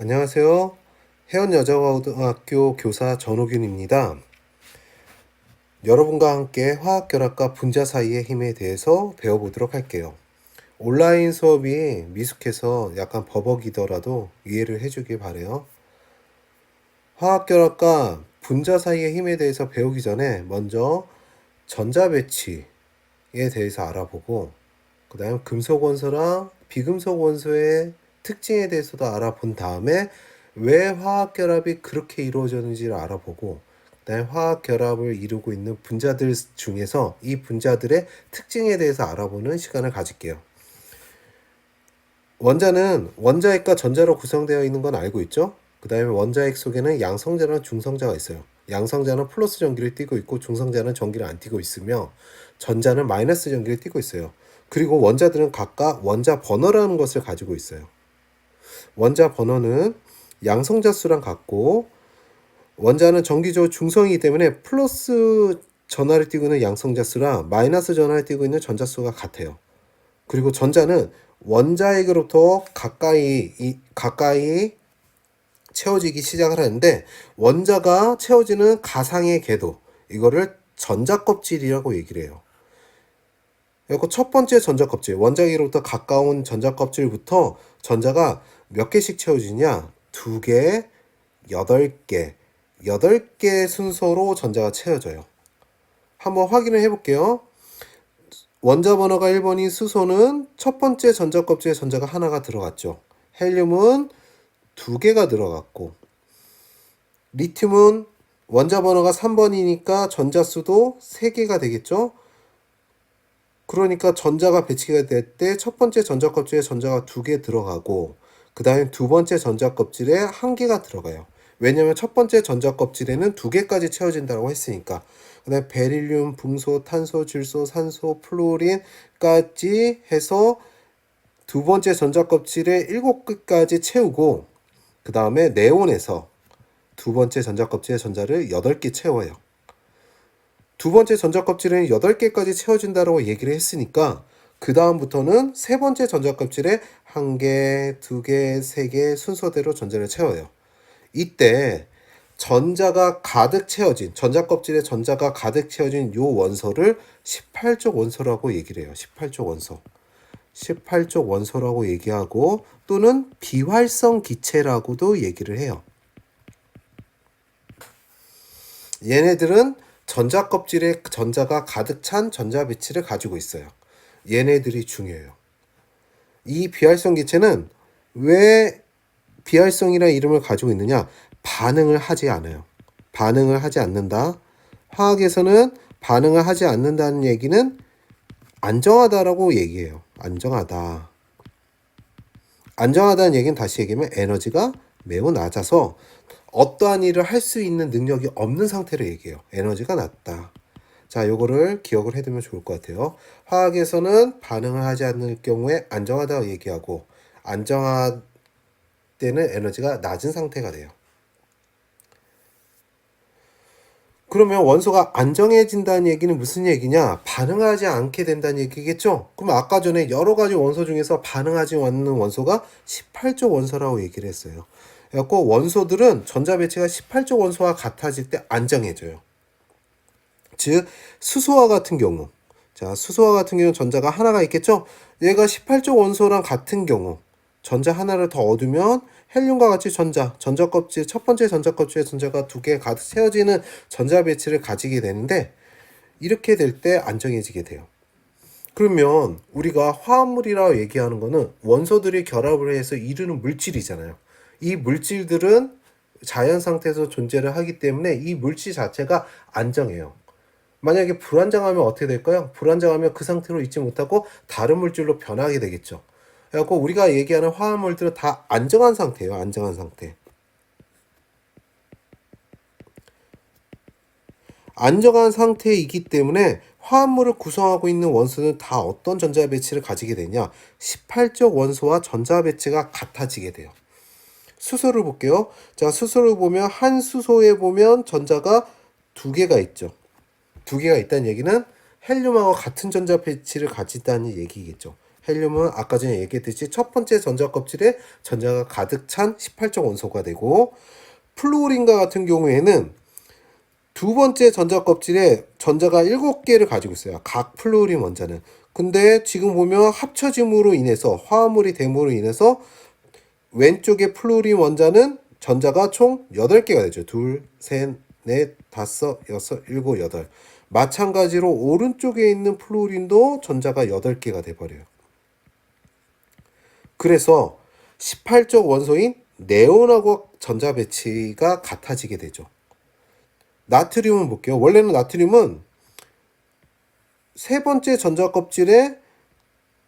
안녕하세요. 해운여자고등학교 교사 전호균입니다. 여러분과 함께 화학결합과 분자 사이의 힘에 대해서 배워보도록 할게요. 온라인 수업이 미숙해서 약간 버벅이더라도 이해를 해주길 바래요. 화학결합과 분자 사이의 힘에 대해서 배우기 전에 먼저 전자배치에 대해서 알아보고 그 다음 금속 원소랑 비금속 원소의 특징에 대해서도 알아본 다음에 왜 화학결합이 그렇게 이루어졌는지를 알아보고 그다음에 화학결합을 이루고 있는 분자들 중에서 이 분자들의 특징에 대해서 알아보는 시간을 가질게요. 원자는 원자핵과 전자로 구성되어 있는 건 알고 있죠? 그 다음에 원자핵 속에는 양성자랑 중성자가 있어요. 양성자는 플러스 전기를 띠고 있고 중성자는 전기를 안 띠고 있으며 전자는 마이너스 전기를 띠고 있어요. 그리고 원자들은 각각 원자 번호라는 것을 가지고 있어요. 원자 번호는 양성자 수랑 같고 원자는 전기적으로 중성이기 때문에 플러스 전하를 띠고 있는 양성자 수랑 마이너스 전하를 띠고 있는 전자 수가 같아요. 그리고 전자는 원자핵으로부터 가까이 채워지기 시작을 하는데 원자가 채워지는 가상의 궤도 이거를 전자껍질이라고 얘기를 해요. 그리고 첫 번째 전자껍질 원자핵으로부터 가까운 전자껍질부터 전자가 몇 개씩 채워지냐 2개, 8개 8개 순서로 전자가 채워져요. 한번 확인을 해볼게요. 원자 번호가 1번인 수소는 첫 번째 전자껍질에 전자가 하나가 들어갔죠. 헬륨은 2개가 들어갔고 리튬은 원자 번호가 3번이니까 전자수도 3개가 되겠죠. 그러니까 전자가 배치가 될 때 첫 번째 전자껍질에 전자가 2개 들어가고 그 다음에 두 번째 전자껍질에 1개가 들어가요. 왜냐면 첫 번째 전자껍질에는 2개까지 채워진다고 했으니까. 그 다음에 베릴륨, 붕소, 탄소, 질소, 산소, 플로린까지 해서 두 번째 전자껍질에 7개까지 채우고 그 다음에 네온에서 두 번째 전자껍질의 전자를 8개 채워요. 두 번째 전자껍질에는 8개까지 채워진다고 얘기를 했으니까 그 다음부터는 세 번째 전자껍질에 1개, 2개, 3개 순서대로 전자를 채워요. 이때 전자가 가득 채워진 전자껍질에 전자가 가득 채워진 요 원소를 18족 원소라고 얘기를 해요. 18족 원소. 18족 원소라고 얘기하고 또는 비활성 기체라고도 얘기를 해요. 얘네들은 전자껍질에 전자가 가득 찬 전자 배치를 가지고 있어요. 얘네들이 중요해요. 이 비활성 기체는 왜 비활성이라는 이름을 가지고 있느냐? 반응을 하지 않아요. 반응을 하지 않는다. 화학에서는 반응을 하지 않는다는 얘기는 안정하다라고 얘기해요. 안정하다. 안정하다는 얘기는 다시 얘기하면 에너지가 매우 낮아서 어떠한 일을 할 수 있는 능력이 없는 상태를 얘기해요. 에너지가 낮다. 자, 요거를 기억을 해두면 좋을 것 같아요. 화학에서는 반응을 하지 않을 경우에 안정하다고 얘기하고 안정할 때는 에너지가 낮은 상태가 돼요. 그러면 원소가 안정해진다는 얘기는 무슨 얘기냐? 반응하지 않게 된다는 얘기겠죠? 그럼 아까 전에 여러 가지 원소 중에서 반응하지 않는 원소가 18족 원소라고 얘기를 했어요. 그래서 원소들은 전자 배치가 18족 원소와 같아질 때 안정해져요. 즉 수소와 같은 경우 자 수소와 같은 경우는 전자가 하나가 있겠죠. 얘가 18족 원소랑 같은 경우 전자 하나를 더 얻으면 헬륨과 같이 전자껍질 첫 번째 전자껍질에 전자가 2개 가득 채워지는 전자 배치를 가지게 되는데 이렇게 될 때 안정해지게 돼요. 그러면 우리가 화합물이라고 얘기하는 거는 원소들이 결합을 해서 이루는 물질이잖아요. 이 물질들은 자연 상태에서 존재를 하기 때문에 이 물질 자체가 안정해요. 만약에 불안정하면 어떻게 될까요? 불안정하면 그 상태로 있지 못하고 다른 물질로 변하게 되겠죠. 그래서 우리가 얘기하는 화합물들은 다 안정한 상태예요. 안정한 상태. 안정한 상태이기 때문에 화합물을 구성하고 있는 원소는 다 어떤 전자 배치를 가지게 되냐? 18족 원소와 전자 배치가 같아지게 돼요. 수소를 볼게요. 자, 수소를 보면 한 수소에 보면 전자가 2개가 있죠. 2개가 있다는 얘기는 헬륨하고 같은 전자 배치를 가진다는 얘기겠죠. 헬륨은 아까 전에 얘기했듯이 첫 번째 전자 껍질에 전자가 가득 찬 18적 원소가 되고, 플루오린과 같은 경우에는 두 번째 전자 껍질에 전자가 7개를 가지고 있어요. 각 플루오린 원자는. 근데 지금 보면 합쳐짐으로 인해서, 화합물이 됨으로 인해서 왼쪽의 플루오린 원자는 전자가 총 8개가 되죠. 둘, 셋, 넷, 다섯, 여섯, 일곱, 여덟. 마찬가지로 오른쪽에 있는 플루오린도 전자가 8개가 돼버려요. 그래서 18적 원소인 네온하고 전자 배치가 같아지게 되죠. 나트륨은 볼게요. 원래는 나트륨은 세 번째 전자 껍질에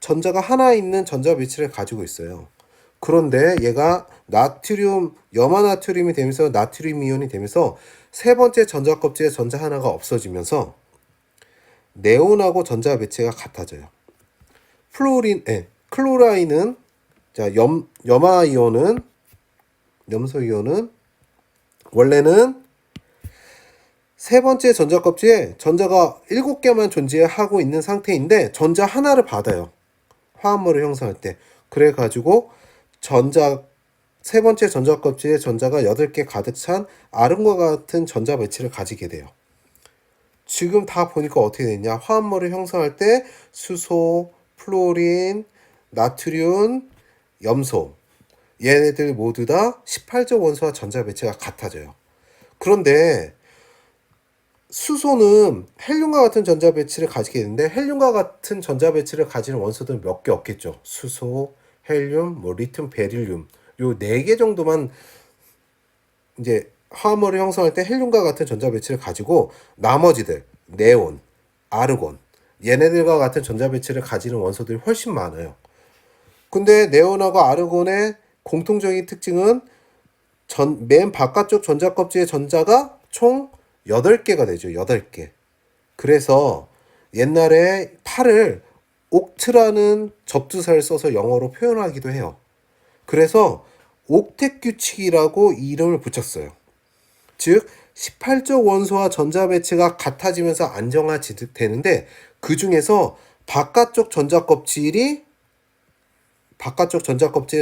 전자가 하나 있는 전자 배치를 가지고 있어요. 그런데 얘가 나트륨, 염화나트륨이 되면서 나트륨 이온이 되면서 세 번째 전자 껍질에 전자 하나가 없어지면서 네온하고 전자 배치가 같아져요. 클로라인은, 자, 염화 이온은, 염소 이온은 원래는 세 번째 전자 껍질에 전자가 7개만 존재하고 있는 상태인데 전자 하나를 받아요. 화합물을 형성할 때. 그래가지고 세 번째 전자 껍질에 전자가 8개 가득 찬 아름과 같은 전자 배치를 가지게 돼요. 지금 다 보니까 어떻게 되냐. 화합물을 형성할 때 수소, 플로린, 나트륨, 염소, 얘네들 모두 다 18적 원소와 전자 배치가 같아져요. 그런데 수소는 헬륨과 같은 전자 배치를 가지게 되는데, 헬륨과 같은 전자 배치를 가지는 원소들은 몇 개 없겠죠. 수소, 헬륨, 리튬, 베릴륨, 요 4개 정도만 이제 화합물을 형성할 때 헬륨과 같은 전자 배치를 가지고, 나머지들 네온, 아르곤, 얘네들과 같은 전자 배치를 가지는 원소들이 훨씬 많아요. 근데 네온하고 아르곤의 공통적인 특징은 맨 바깥쪽 전자 껍질의 전자가 총 8개가 되죠. 8개. 그래서 옛날에 8을 옥트라는 접두사를 써서 영어로 표현하기도 해요. 그래서 옥텟 규칙이라고 이름을 붙였어요. 즉 18적 원소와 전자 배치가 같아지면서 안정화되는데, 그 중에서 바깥쪽 전자 껍질의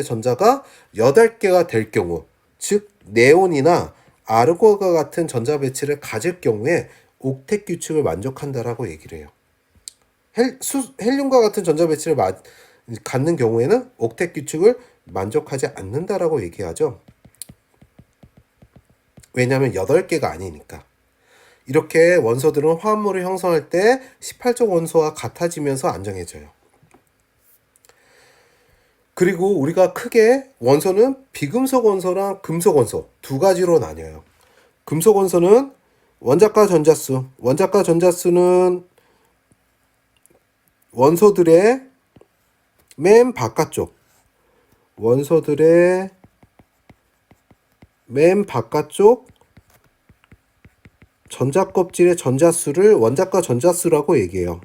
전자가 8개가 될 경우, 즉 네온이나 아르곤과 같은 전자 배치를 가질 경우에 옥텟 규칙을 만족한다라고 얘기를 해요. 헬륨과 같은 전자 배치를 갖는 경우에는 옥텟 규칙을 만족하지 않는다라고 얘기하죠. 왜냐하면 8개가 아니니까. 이렇게 원소들은 화합물을 형성할 때 18적 원소와 같아지면서 안정해져요. 그리고 우리가 크게 원소는 비금속 원소랑 금속 원소 두 가지로 나뉘어요. 금속 원소는 원자과 전자수는 원소들의 맨 바깥쪽 전자 껍질의 전자수를 원자과 전자수라고 얘기해요.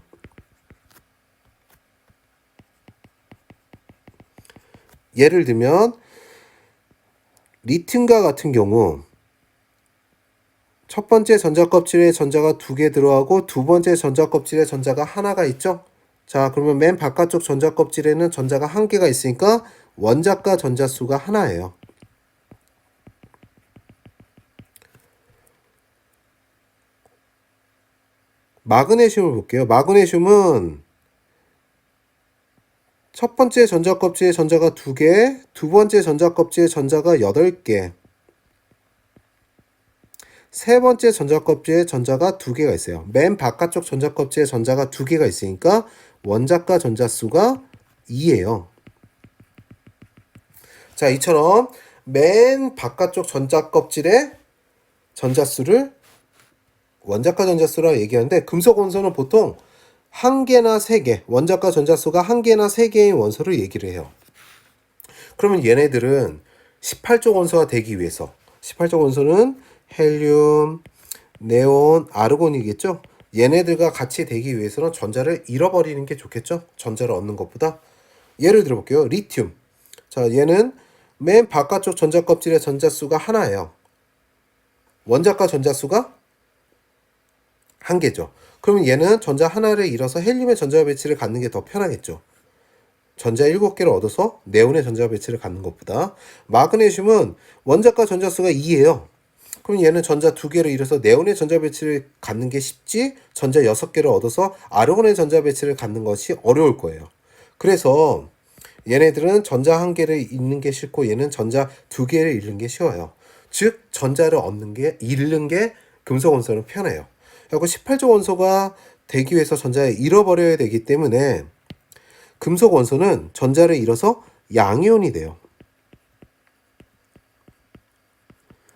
예를 들면 리튬과 같은 경우 첫 번째 전자 껍질에 전자가 2개 들어가고 두 번째 전자 껍질에 전자가 하나가 있죠. 자, 그러면 맨 바깥쪽 전자 껍질에는 전자가 1개가 있으니까 원자과 전자수가 하나예요. 마그네슘을 볼게요. 마그네슘은 첫 번째 전자 껍질에 전자가 2개, 두 번째 전자 껍질에 전자가 8개, 세 번째 전자 껍질에 전자가 2개가 있어요. 맨 바깥쪽 전자 껍질에 전자가 2개가 있으니까 원자과 전자수가 2예요. 자, 이처럼 맨 바깥쪽 전자 껍질의 전자수를 원자과 전자수라고 얘기하는데, 금속 원소는 보통 1개나 3개, 원자과 전자수가 1개나 3개인 원소를 얘기를 해요. 그러면 얘네들은 18적 원소가 되기 위해서, 18적 원소는 헬륨, 네온, 아르곤이겠죠. 얘네들과 같이 되기 위해서는 전자를 잃어버리는 게 좋겠죠. 전자를 얻는 것보다. 예를 들어 볼게요. 리튬. 자, 얘는 맨 바깥쪽 전자 껍질의 전자수가 하나예요. 원자과 전자수가 1개죠. 그러면 얘는 전자 하나를 잃어서 헬륨의 전자 배치를 갖는 게 더 편하겠죠. 전자 7개를 얻어서 네온의 전자 배치를 갖는 것보다, 마그네슘은 원자과 전자수가 2예요. 그럼 얘는 전자 2개를 잃어서 네온의 전자 배치를 갖는 게 쉽지, 전자 6개를 얻어서 아르곤의 전자 배치를 갖는 것이 어려울 거예요. 그래서 얘네들은 전자 1개를 잃는 게 싫고 얘는 전자 2개를 잃는 게 쉬워요. 즉 전자를 잃는 게 금속 원소는 편해요. 그리고 18조 원소가 되기 위해서 전자를 잃어버려야 되기 때문에 금속 원소는 전자를 잃어서 양이온이 돼요.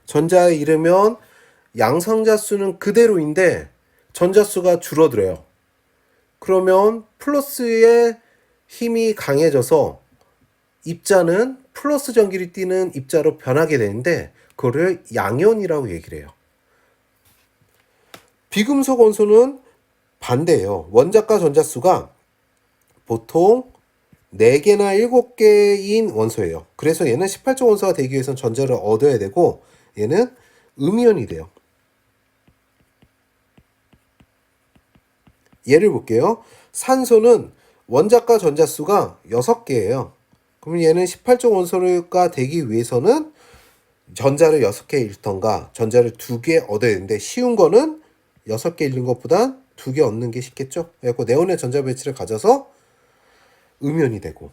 전자를 잃으면 양성자수는 그대로인데 전자수가 줄어들어요. 그러면 플러스의 힘이 강해져서 입자는 플러스 전기를 띠는 입자로 변하게 되는데 그거를 양이온이라고 얘기를 해요. 비금속 원소는 반대예요. 원자과 전자수가 보통 4개나 7개인 원소예요. 그래서 얘는 18조 원소가 되기 위해서는 전자를 얻어야 되고 얘는 음이온이 돼요. 예를 볼게요. 산소는 원자과 전자수가 6개예요. 그럼 얘는 18조 원소가 되기 위해서는 전자를 6개 잃던가 전자를 2개 얻어야 되는데 쉬운 거는 6개 잃는 것보다 2개 얻는 게 쉽겠죠. 그래서 네온의 전자 배치를 가져서 음이온이 되고,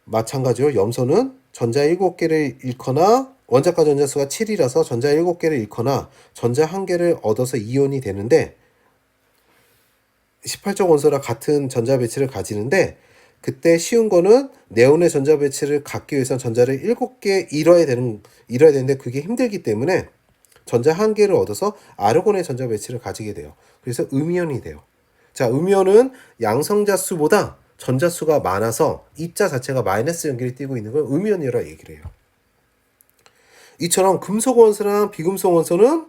마찬가지로 염소는 전자 7개를 잃거나 원자과 전자수가 7이라서 전자 7개를 잃거나 전자 1개를 얻어서 이온이 되는데 18조 원소랑 같은 전자 배치를 가지는데, 그때 쉬운 거는 네온의 전자 배치를 갖기 위해서는 전자를 7개 잃어야 되는데 그게 힘들기 때문에 전자 1개를 얻어서 아르곤의 전자 배치를 가지게 돼요. 그래서 음이온이 돼요. 자, 음이온은 양성자수보다 전자수가 많아서 입자 자체가 마이너스 전기를 띠고 있는 걸 음이온이라고 얘기를 해요. 이처럼 금속 원소랑 비금속 원소는,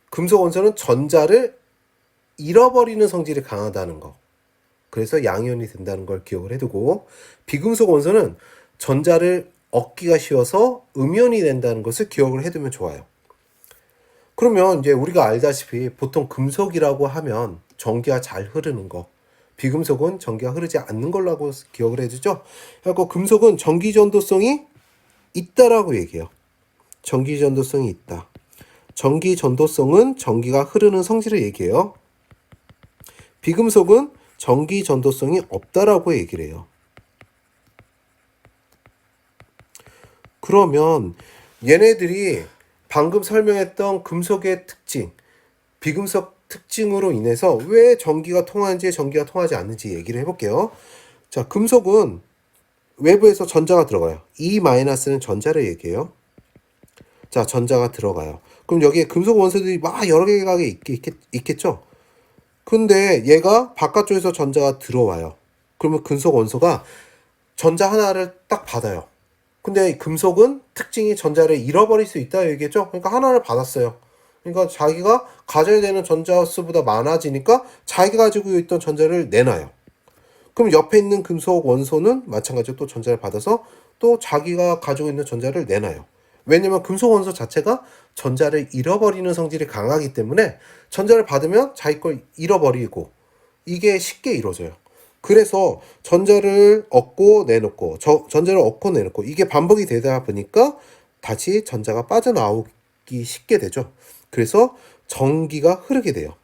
금속 원소는 전자를 잃어버리는 성질이 강하다는 거, 그래서 양이온이 된다는 걸 기억을 해두고, 비금속 원소는 전자를 얻기가 쉬워서 음이온이 된다는 것을 기억을 해두면 좋아요. 그러면 이제 우리가 알다시피 보통 금속이라고 하면 전기가 잘 흐르는 거, 비금속은 전기가 흐르지 않는 걸로 하고 기억을 해주죠. 그래서 금속은 전기 전도성이 있다라고 얘기해요. 전기 전도성이 있다. 전기 전도성은 전기가 흐르는 성질을 얘기해요. 비금속은 전기 전도성이 없다라고 얘기를 해요. 그러면 얘네들이 방금 설명했던 금속의 특징, 비금속 특징으로 인해서 왜 전기가 통하는지 전기가 통하지 않는지 얘기를 해볼게요. 자, 금속은 외부에서 전자가 들어가요. E-는 전자를 얘기해요. 자, 전자가 들어가요. 그럼 여기에 금속 원소들이 막 여러 개가 있겠죠? 근데 얘가 바깥쪽에서 전자가 들어와요. 그러면 금속 원소가 전자 하나를 딱 받아요. 근데 금속은 특징이 전자를 잃어버릴 수 있다 얘기했죠? 그러니까 하나를 받았어요. 그러니까 자기가 가져야 되는 전자 수보다 많아지니까 자기가 가지고 있던 전자를 내놔요. 그럼 옆에 있는 금속 원소는 마찬가지로 또 전자를 받아서 또 자기가 가지고 있는 전자를 내놔요. 왜냐면 금속 원소 자체가 전자를 잃어버리는 성질이 강하기 때문에 전자를 받으면 자기 걸 잃어버리고 이게 쉽게 이루어져요. 그래서 전자를 얻고 내놓고 전자를 얻고 내놓고 이게 반복이 되다 보니까 다시 전자가 빠져나오기 쉽게 되죠. 그래서 전기가 흐르게 돼요.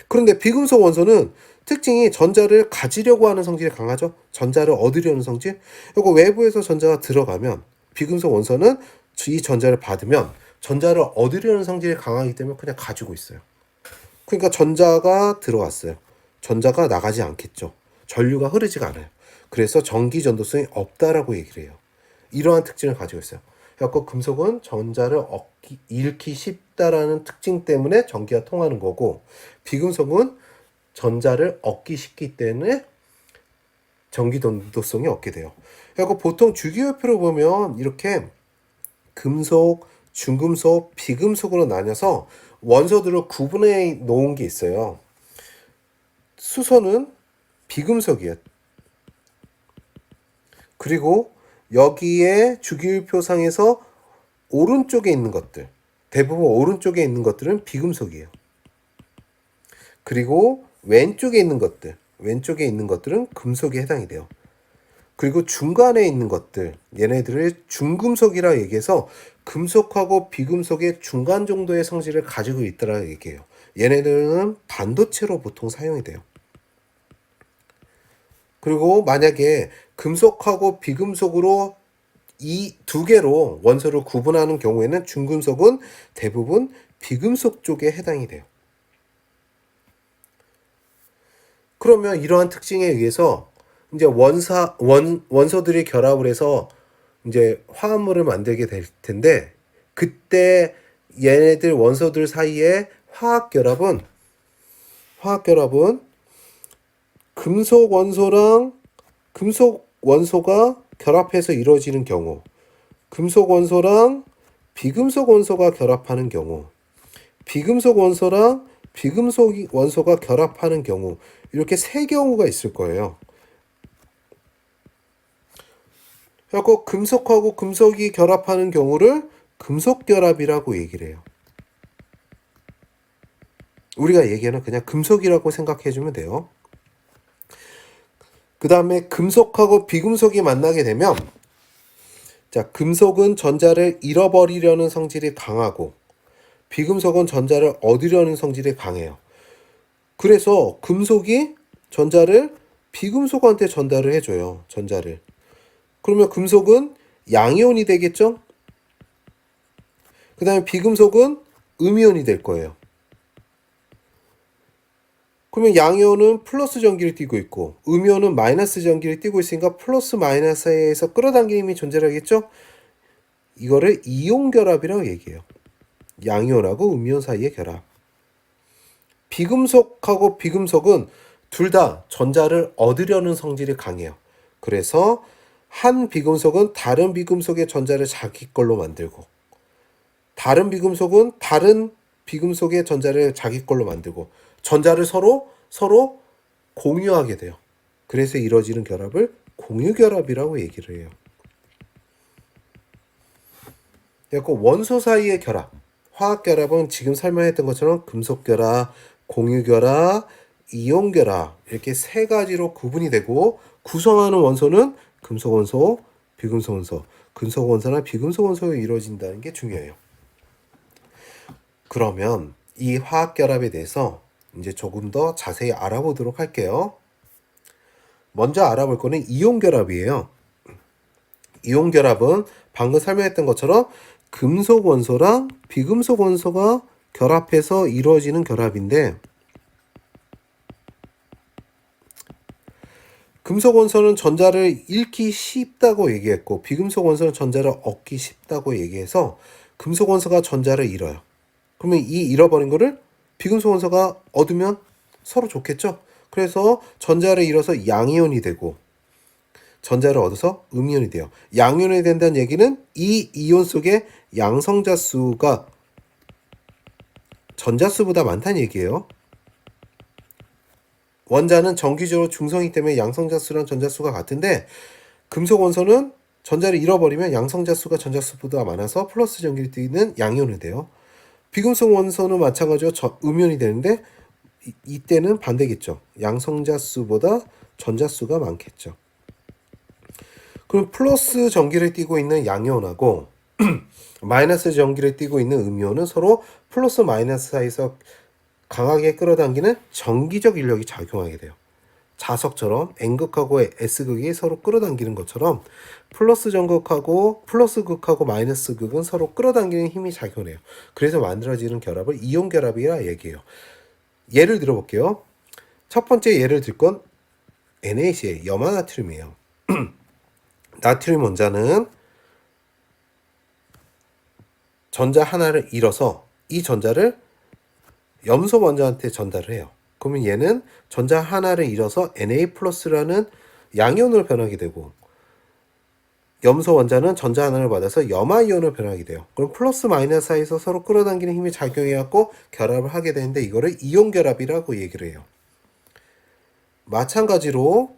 그런데 비금속 원소는 특징이 전자를 가지려고 하는 성질이 강하죠. 전자를 얻으려는 성질. 그리고 외부에서 전자가 들어가면 비금속 원소는 이 전자를 받으면 전자를 얻으려는 성질이 강하기 때문에 그냥 가지고 있어요. 그러니까 전자가 들어왔어요. 전자가 나가지 않겠죠. 전류가 흐르지가 않아요. 그래서 전기 전도성이 없다라고 얘기를 해요. 이러한 특징을 가지고 있어요. 그래서 금속은 전자를 잃기 쉽다라는 특징 때문에 전기가 통하는 거고, 비금속은 전자를 얻기 쉽기 때문에 전기 전도성이 없게 돼요. 그리고 보통 주기율표로 보면 이렇게 금속, 중금속, 비금속으로 나뉘어서 원소들을 구분해 놓은 게 있어요. 수소는 비금속이에요. 그리고 여기에 주기율표상에서 오른쪽에 있는 것들, 대부분 오른쪽에 있는 것들은 비금속이에요. 그리고 왼쪽에 있는 것들은 금속에 해당이 돼요. 그리고 중간에 있는 것들, 얘네들을 중금속이라 얘기해서 금속하고 비금속의 중간 정도의 성질을 가지고 있다라 얘기해요. 얘네들은 반도체로 보통 사용이 돼요. 그리고 만약에 금속하고 비금속으로 이 두 개로 원소를 구분하는 경우에는 중금속은 대부분 비금속 쪽에 해당이 돼요. 그러면 이러한 특징에 의해서 이제 원소들이 결합을 해서 이제 화합물을 만들게 될 텐데, 그때 얘네들 원소들 사이에 화학결합은 금속 원소가 결합해서 이루어지는 경우, 금속 원소랑 비금속 원소가 결합하는 경우, 비금속 원소랑 비금속 원소가 결합하는 경우, 이렇게 세 경우가 있을 거예요. 그래서 금속하고 금속이 결합하는 경우를 금속결합이라고 얘기를 해요. 우리가 얘기하는 그냥 금속이라고 생각해주면 돼요. 그 다음에 금속하고 비금속이 만나게 되면, 자, 금속은 전자를 잃어버리려는 성질이 강하고 비금속은 전자를 얻으려는 성질이 강해요. 그래서 금속이 전자를 비금속한테 전달을 해줘요. 전자를. 그러면 금속은 양이온이 되겠죠? 그 다음에 비금속은 음이온이 될 거예요. 그러면 양이온은 플러스 전기를 띠고 있고 음이온은 마이너스 전기를 띠고 있으니까 플러스 마이너스에서 끌어당기는 힘이 존재하겠죠? 이거를 이온 결합이라고 얘기해요. 양이온하고 음이온 사이의 결합. 비금속하고 비금속은 둘 다 전자를 얻으려는 성질이 강해요. 그래서 한 비금속은 다른 비금속의 전자를 자기 걸로 만들고, 다른 비금속은 다른 비금속의 전자를 자기 걸로 만들고, 전자를 서로 공유하게 돼요. 그래서 이루어지는 결합을 공유결합이라고 얘기를 해요. 그래서 원소 사이의 결합, 화학결합은 지금 설명했던 것처럼 금속결합, 공유결합, 이온결합, 이렇게 세 가지로 구분이 되고, 구성하는 원소는 금속원소, 비금속원소, 금속원소나 비금속원소로 이루어진다는 게 중요해요. 그러면 이 화학결합에 대해서 이제 조금 더 자세히 알아보도록 할게요. 먼저 알아볼 거는 이온결합이에요. 이온결합은 방금 설명했던 것처럼 금속 원소랑 비금속 원소가 결합해서 이루어지는 결합인데, 금속 원소는 전자를 잃기 쉽다고 얘기했고 비금속 원소는 전자를 얻기 쉽다고 얘기해서 금속 원소가 전자를 잃어요. 그러면 이 잃어버린 거를 비금속 원소가 얻으면 서로 좋겠죠. 그래서 전자를 잃어서 양이온이 되고 전자를 얻어서 음이온이 돼요. 양이온이 된다는 얘기는 이 이온 속에 양성자 수가 전자수보다 많다는 얘기예요. 원자는 정기적으로 중성이기 때문에 양성자 수랑 전자수가 같은데, 금속 원소는 전자를 잃어버리면 양성자 수가 전자수보다 많아서 플러스 전기를 띠는 양이온이 돼요. 비금속 원소는 마찬가지로 음이온이 되는데 이때는 반대겠죠. 양성자 수보다 전자수가 많겠죠. 그럼 플러스 전기를 띠고 있는 양이온하고 마이너스 전기를 띠고 있는 음이온은 서로 플러스 마이너스 사이에서 강하게 끌어당기는 전기적 인력이 작용하게 돼요. 자석처럼 N극하고 S극이 서로 끌어당기는 것처럼 플러스 극하고 마이너스 극은 서로 끌어당기는 힘이 작용해요. 그래서 만들어지는 결합을 이온 결합이라 얘기해요. 예를 들어볼게요. 첫 번째 예를 들 건 NaCl, 염화나트륨이에요. 나트륨 원자는 전자 하나를 잃어서 이 전자를 염소 원자한테 전달을 해요. 그러면 얘는 전자 하나를 잃어서 Na+라는 양이온으로 변하게 되고, 염소 원자는 전자 하나를 받아서 염화이온으로 변하게 돼요. 그럼 플러스 마이너스 사이에서 서로 끌어당기는 힘이 작용해갖고 결합을 하게 되는데 이거를 이온 결합이라고 얘기를 해요. 마찬가지로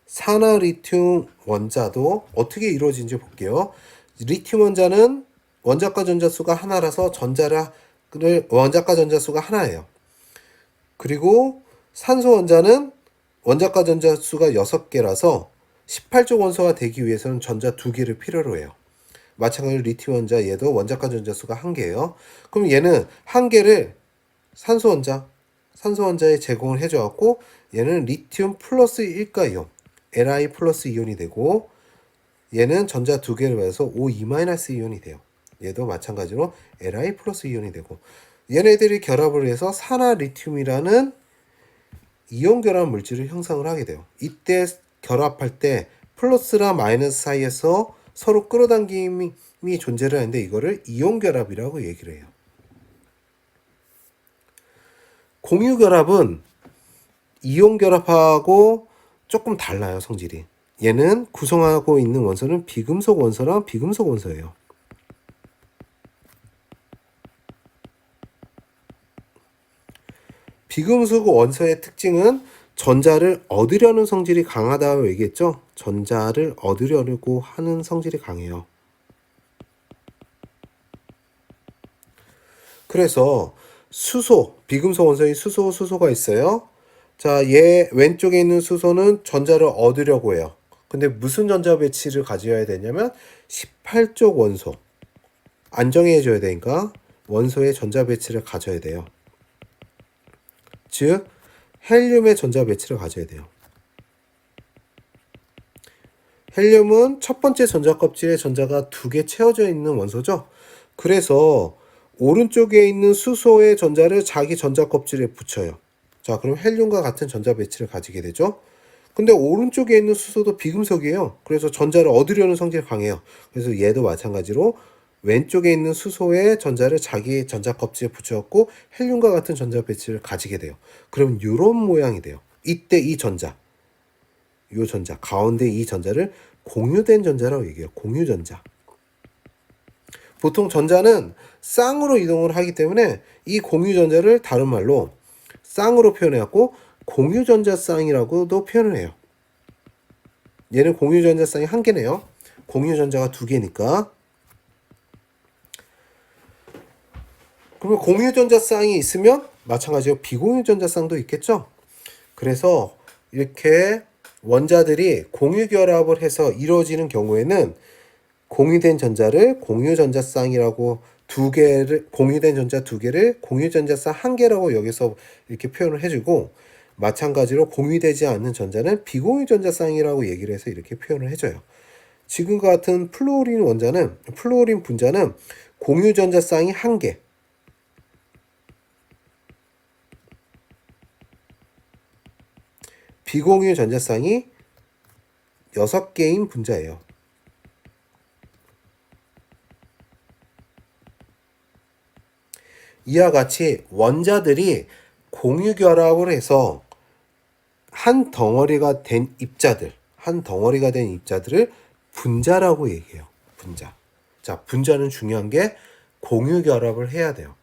산화리튬 원자도 어떻게 이루어지는지 볼게요. 리튬 원자는 원자과 전자수가 하나라서 원자과 전자수가 하나예요. 그리고 산소 원자는 원자과 전자수가 6개라서 18족 원소가 되기 위해서는 전자 2개를 필요로 해요. 마찬가지로 리튬 원자 얘도 원자과 전자수가 1개예요. 그럼 얘는 1개를 산소 원자에 제공을 해줘갖고 얘는 리튬 플러스 1가 이온, Li 플러스 이온이 되고 얘는 전자 2개를 받아서 O2- 이온이 돼요. 얘도 마찬가지로 Li 플러스 이온이 되고 얘네들이 결합을 해서 산화리튬이라는 이온 결합 물질을 형성을 하게 돼요. 이때 결합할 때 플러스랑 마이너스 사이에서 서로 끌어당김이 존재를 하는데 이거를 이온 결합이라고 얘기를 해요. 공유 결합은 이온 결합하고 조금 달라요, 성질이. 얘는 구성하고 있는 원소는 비금속 원소랑 비금속 원소예요. 비금속 원소의 특징은 전자를 얻으려는 성질이 강하다고 얘기했죠. 전자를 얻으려고 하는 성질이 강해요. 그래서 수소, 비금속 원소의 수소가 있어요. 자, 얘 왼쪽에 있는 수소는 전자를 얻으려고 해요. 근데 무슨 전자 배치를 가져야 되냐면 18족 원소. 안정해 줘야 되니까 원소의 전자 배치를 가져야 돼요. 즉 헬륨의 전자 배치를 가져야 돼요. 헬륨은 첫 번째 전자 껍질에 전자가 2개 채워져 있는 원소죠. 그래서 오른쪽에 있는 수소의 전자를 자기 전자 껍질에 붙여요. 자, 그럼 헬륨과 같은 전자 배치를 가지게 되죠. 근데 오른쪽에 있는 수소도 비금속이에요. 그래서 전자를 얻으려는 성질이 강해요. 그래서 얘도 마찬가지로 왼쪽에 있는 수소의 전자를 자기 전자 껍질에 붙여갖고 헬륨과 같은 전자 배치를 가지게 돼요. 그럼 이런 모양이 돼요. 이때 이 전자, 가운데 이 전자를 공유된 전자라고 얘기해요. 공유전자. 보통 전자는 쌍으로 이동을 하기 때문에 이 공유전자를 다른 말로 쌍으로 표현해갖고 공유전자 쌍이라고도 표현을 해요. 얘는 공유전자 쌍이 1개네요. 공유전자가 2개니까. 그러면 공유전자 쌍이 있으면 마찬가지로 비공유전자 쌍도 있겠죠. 그래서 이렇게 원자들이 공유 결합을 해서 이루어지는 경우에는 공유된 전자를 공유전자 쌍이라고 공유된 전자 2개를 공유전자 쌍 1개라고 여기서 이렇게 표현을 해주고 마찬가지로 공유되지 않는 전자는 비공유전자 쌍이라고 얘기를 해서 이렇게 표현을 해줘요. 지금과 같은 플루오린 분자는 공유전자 쌍이 1개, 비공유 전자쌍이 6개인 분자예요. 이와 같이 원자들이 공유 결합을 해서 한 덩어리가 된 입자들을 분자라고 얘기해요. 분자. 자, 분자는 중요한 게 공유 결합을 해야 돼요.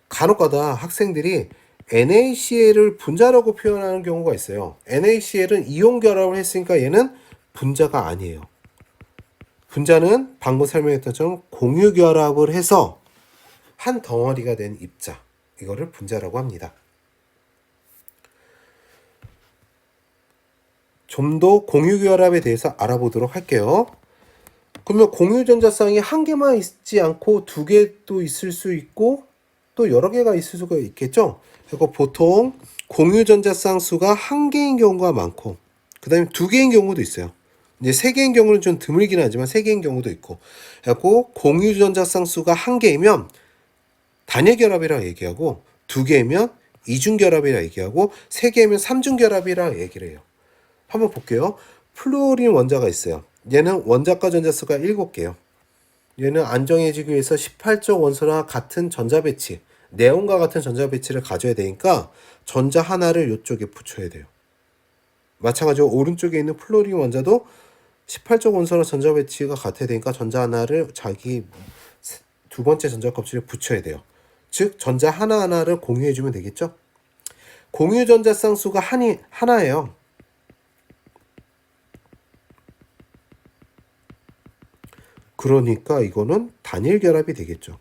간혹가다 학생들이 NaCl을 분자라고 표현하는 경우가 있어요. NaCl은 이온 결합을 했으니까 얘는 분자가 아니에요. 분자는 방금 설명했던 것처럼 공유 결합을 해서 한 덩어리가 된 입자, 이거를 분자라고 합니다. 좀 더 공유 결합에 대해서 알아보도록 할게요. 그러면 공유 전자쌍이 1개만 있지 않고 2개도 있을 수 있고 또 여러 개가 있을 수가 있겠죠. 그리고 보통 공유 전자쌍 수가 1개인 경우가 많고 그 다음에 2개인 경우도 있어요. 이제 3개인 경우는 좀 드물긴 하지만 3개인 경우도 있고, 그리고 공유 전자쌍 수가 1개이면 단일 결합이라고 얘기하고 2개이면 이중 결합이라고 얘기하고 3개이면 삼중 결합이라고 얘기를 해요. 한번 볼게요. 플루오린 원자가 있어요. 얘는 원자과 전자수가 7개예요. 얘는 안정해지기 위해서 18족 원소랑 같은 전자 배치, 네온과 같은 전자 배치를 가져야 되니까 전자 하나를 이쪽에 붙여야 돼요. 마찬가지로 오른쪽에 있는 플루오린 원자도 18족 원소랑 전자 배치가 같아야 되니까 전자 하나를 자기 2번째 전자 껍질에 붙여야 돼요. 즉 전자 하나하나를 공유해주면 되겠죠. 공유 전자쌍 수가 하나예요. 그러니까 이거는 단일 결합이 되겠죠.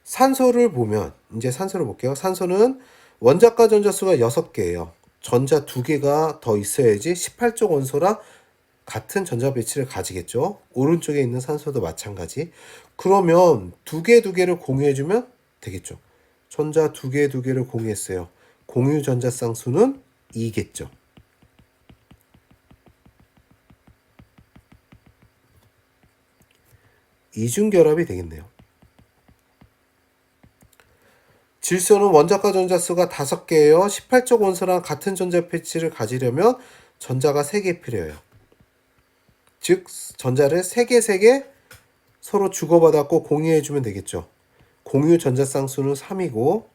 산소를 보면, 이제 산소를 볼게요. 산소는 원자과 전자수가 6개예요. 전자 두 개가 더 있어야지 18쪽 원소랑 같은 전자 배치를 가지겠죠. 오른쪽에 있는 산소도 마찬가지. 그러면 두 개를 공유해주면 되겠죠. 전자 두 개를 공유했어요. 공유 전자 쌍수는 2겠죠. 이중결합이 되겠네요. 질소는 원자과 전자수가 5개예요. 18쪽 원소랑 같은 전자 배치를 가지려면 전자가 3개 필요해요. 즉 전자를 3개 서로 주고받았고 공유해주면 되겠죠. 공유 전자 쌍수는 3이고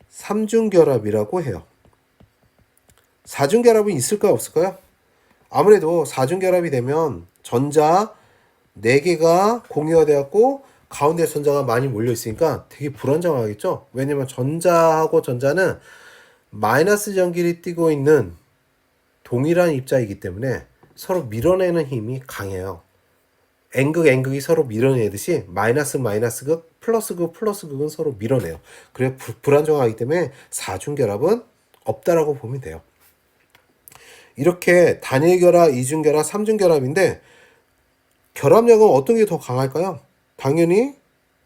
삼중결합이라고 해요. 사중결합은 있을까요? 없을까요? 아무래도 사중결합이 되면 전자 4개가 공유가 되었고 가운데 전자가 많이 몰려 있으니까 되게 불안정하겠죠? 왜냐면 전자하고 전자는 마이너스 전기를 띠고 있는 동일한 입자이기 때문에 서로 밀어내는 힘이 강해요. N극이 서로 밀어내듯이 마이너스 극, 플러스극은 서로 밀어내요. 그래서 불안정하기 때문에 사중결합은 없다라고 보면 돼요. 이렇게 단일결합, 이중결합, 삼중결합인데 결합력은 어떤 게 더 강할까요? 당연히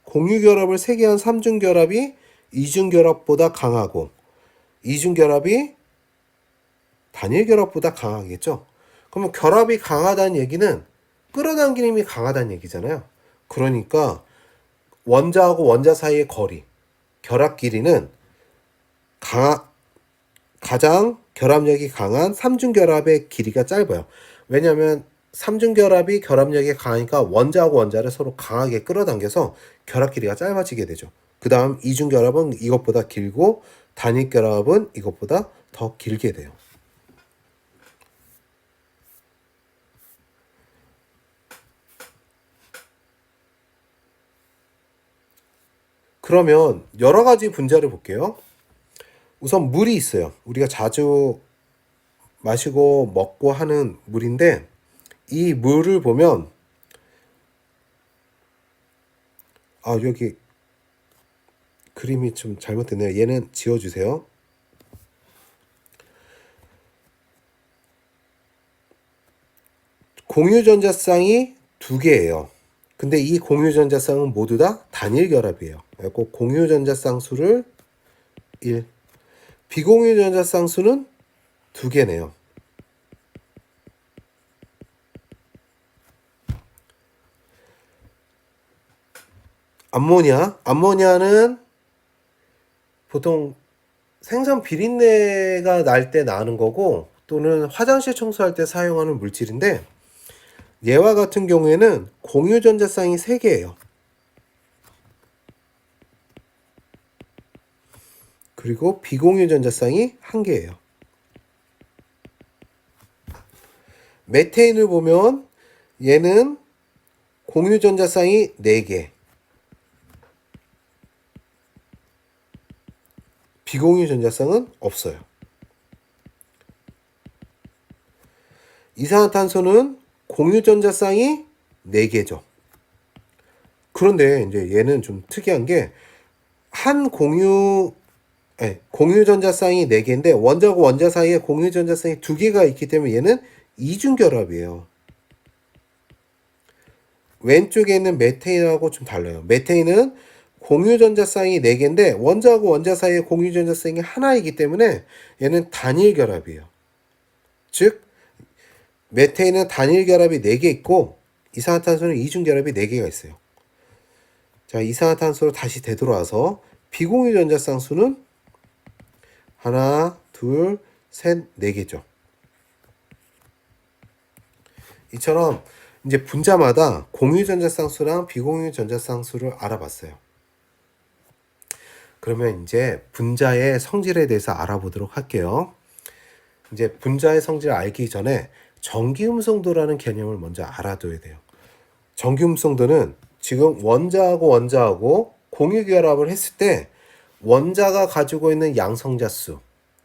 공유결합을 3개 한 삼중결합이 이중결합보다 강하고 이중결합이 단일결합보다 강하겠죠. 그러면 결합이 강하다는 얘기는 끌어당기는 힘이 강하다는 얘기잖아요. 그러니까 원자하고 원자 사이의 거리, 결합 길이는 가장 결합력이 강한 삼중결합의 길이가 짧아요. 왜냐하면 삼중결합이 결합력이 강하니까 원자하고 원자를 서로 강하게 끌어당겨서 결합 길이가 짧아지게 되죠. 그 다음 이중결합은 이것보다 길고 단일결합은 이것보다 더 길게 돼요. 그러면 여러 가지 분자를 볼게요. 우선 물이 있어요. 우리가 자주 마시고 먹고 하는 물인데 이 물을 보면 여기 그림이 좀 잘못됐네요. 얘는 지워주세요. 공유전자쌍이 2개예요. 근데 이 공유전자쌍은 모두 다 단일결합이에요. 그래서 공유전자쌍수를 1, 비공유전자쌍수는 2개네요. 암모니아는 보통 생선 비린내가 날 때 나는 거고 또는 화장실 청소할 때 사용하는 물질인데 얘와 같은 경우에는 공유전자쌍이 3개예요. 그리고 비공유전자쌍이 1개예요. 메테인을 보면 얘는 공유전자쌍이 4개, 비공유전자쌍은 없어요. 이산화탄소는 공유전자쌍이 4개죠. 그런데 이제 얘는 좀 특이한 게 공유전자쌍이 4개인데 원자하고 원자 사이에 공유전자쌍이 2개가 있기 때문에 얘는 이중결합이에요. 왼쪽에 있는 메테인하고 좀 달라요. 메테인은 공유전자쌍이 4개인데 원자하고 원자 사이에 공유전자쌍이 하나이기 때문에 얘는 단일결합이에요. 즉 메테인은 단일결합이 4개 있고 이산화탄소는 이중결합이 4개가 있어요. 자, 이산화탄소로 다시 되돌아와서 비공유전자쌍수는 하나, 둘, 셋, 4개죠. 이처럼 이제 분자마다 공유전자쌍수랑 비공유전자쌍수를 알아봤어요. 그러면 이제 분자의 성질에 대해서 알아보도록 할게요. 이제 분자의 성질을 알기 전에 전기음성도라는 개념을 먼저 알아둬야 돼요. 전기음성도는 지금 원자하고 공유결합을 했을 때 원자가 가지고 있는 양성자수,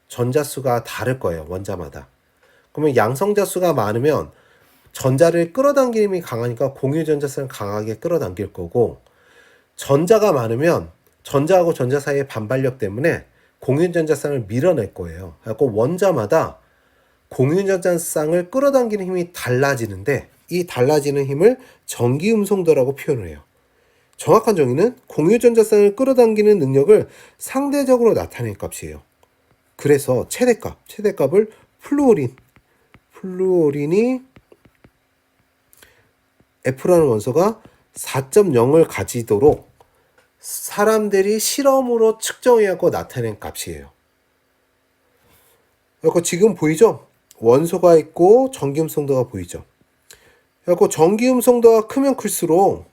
전자수가 다를 거예요. 원자마다. 그러면 양성자수가 많으면 전자를 끌어당기는 힘이 강하니까 공유전자쌍을 강하게 끌어당길 거고 전자가 많으면 전자하고 전자 사이의 반발력 때문에 공유전자쌍을 밀어낼 거예요. 그래서 원자마다 공유전자쌍을 끌어당기는 힘이 달라지는데 이 달라지는 힘을 전기음성도라고 표현을 해요. 정확한 정의는 공유전자쌍을 끌어당기는 능력을 상대적으로 나타낸 값이에요. 그래서 최대값을 플루오린이 F라는 원소가 4.0을 가지도록 사람들이 실험으로 측정해갖고 나타낸 값이에요. 그래서 지금 보이죠? 원소가 있고 전기음성도가 보이죠? 그래서 전기음성도가 크면 클수록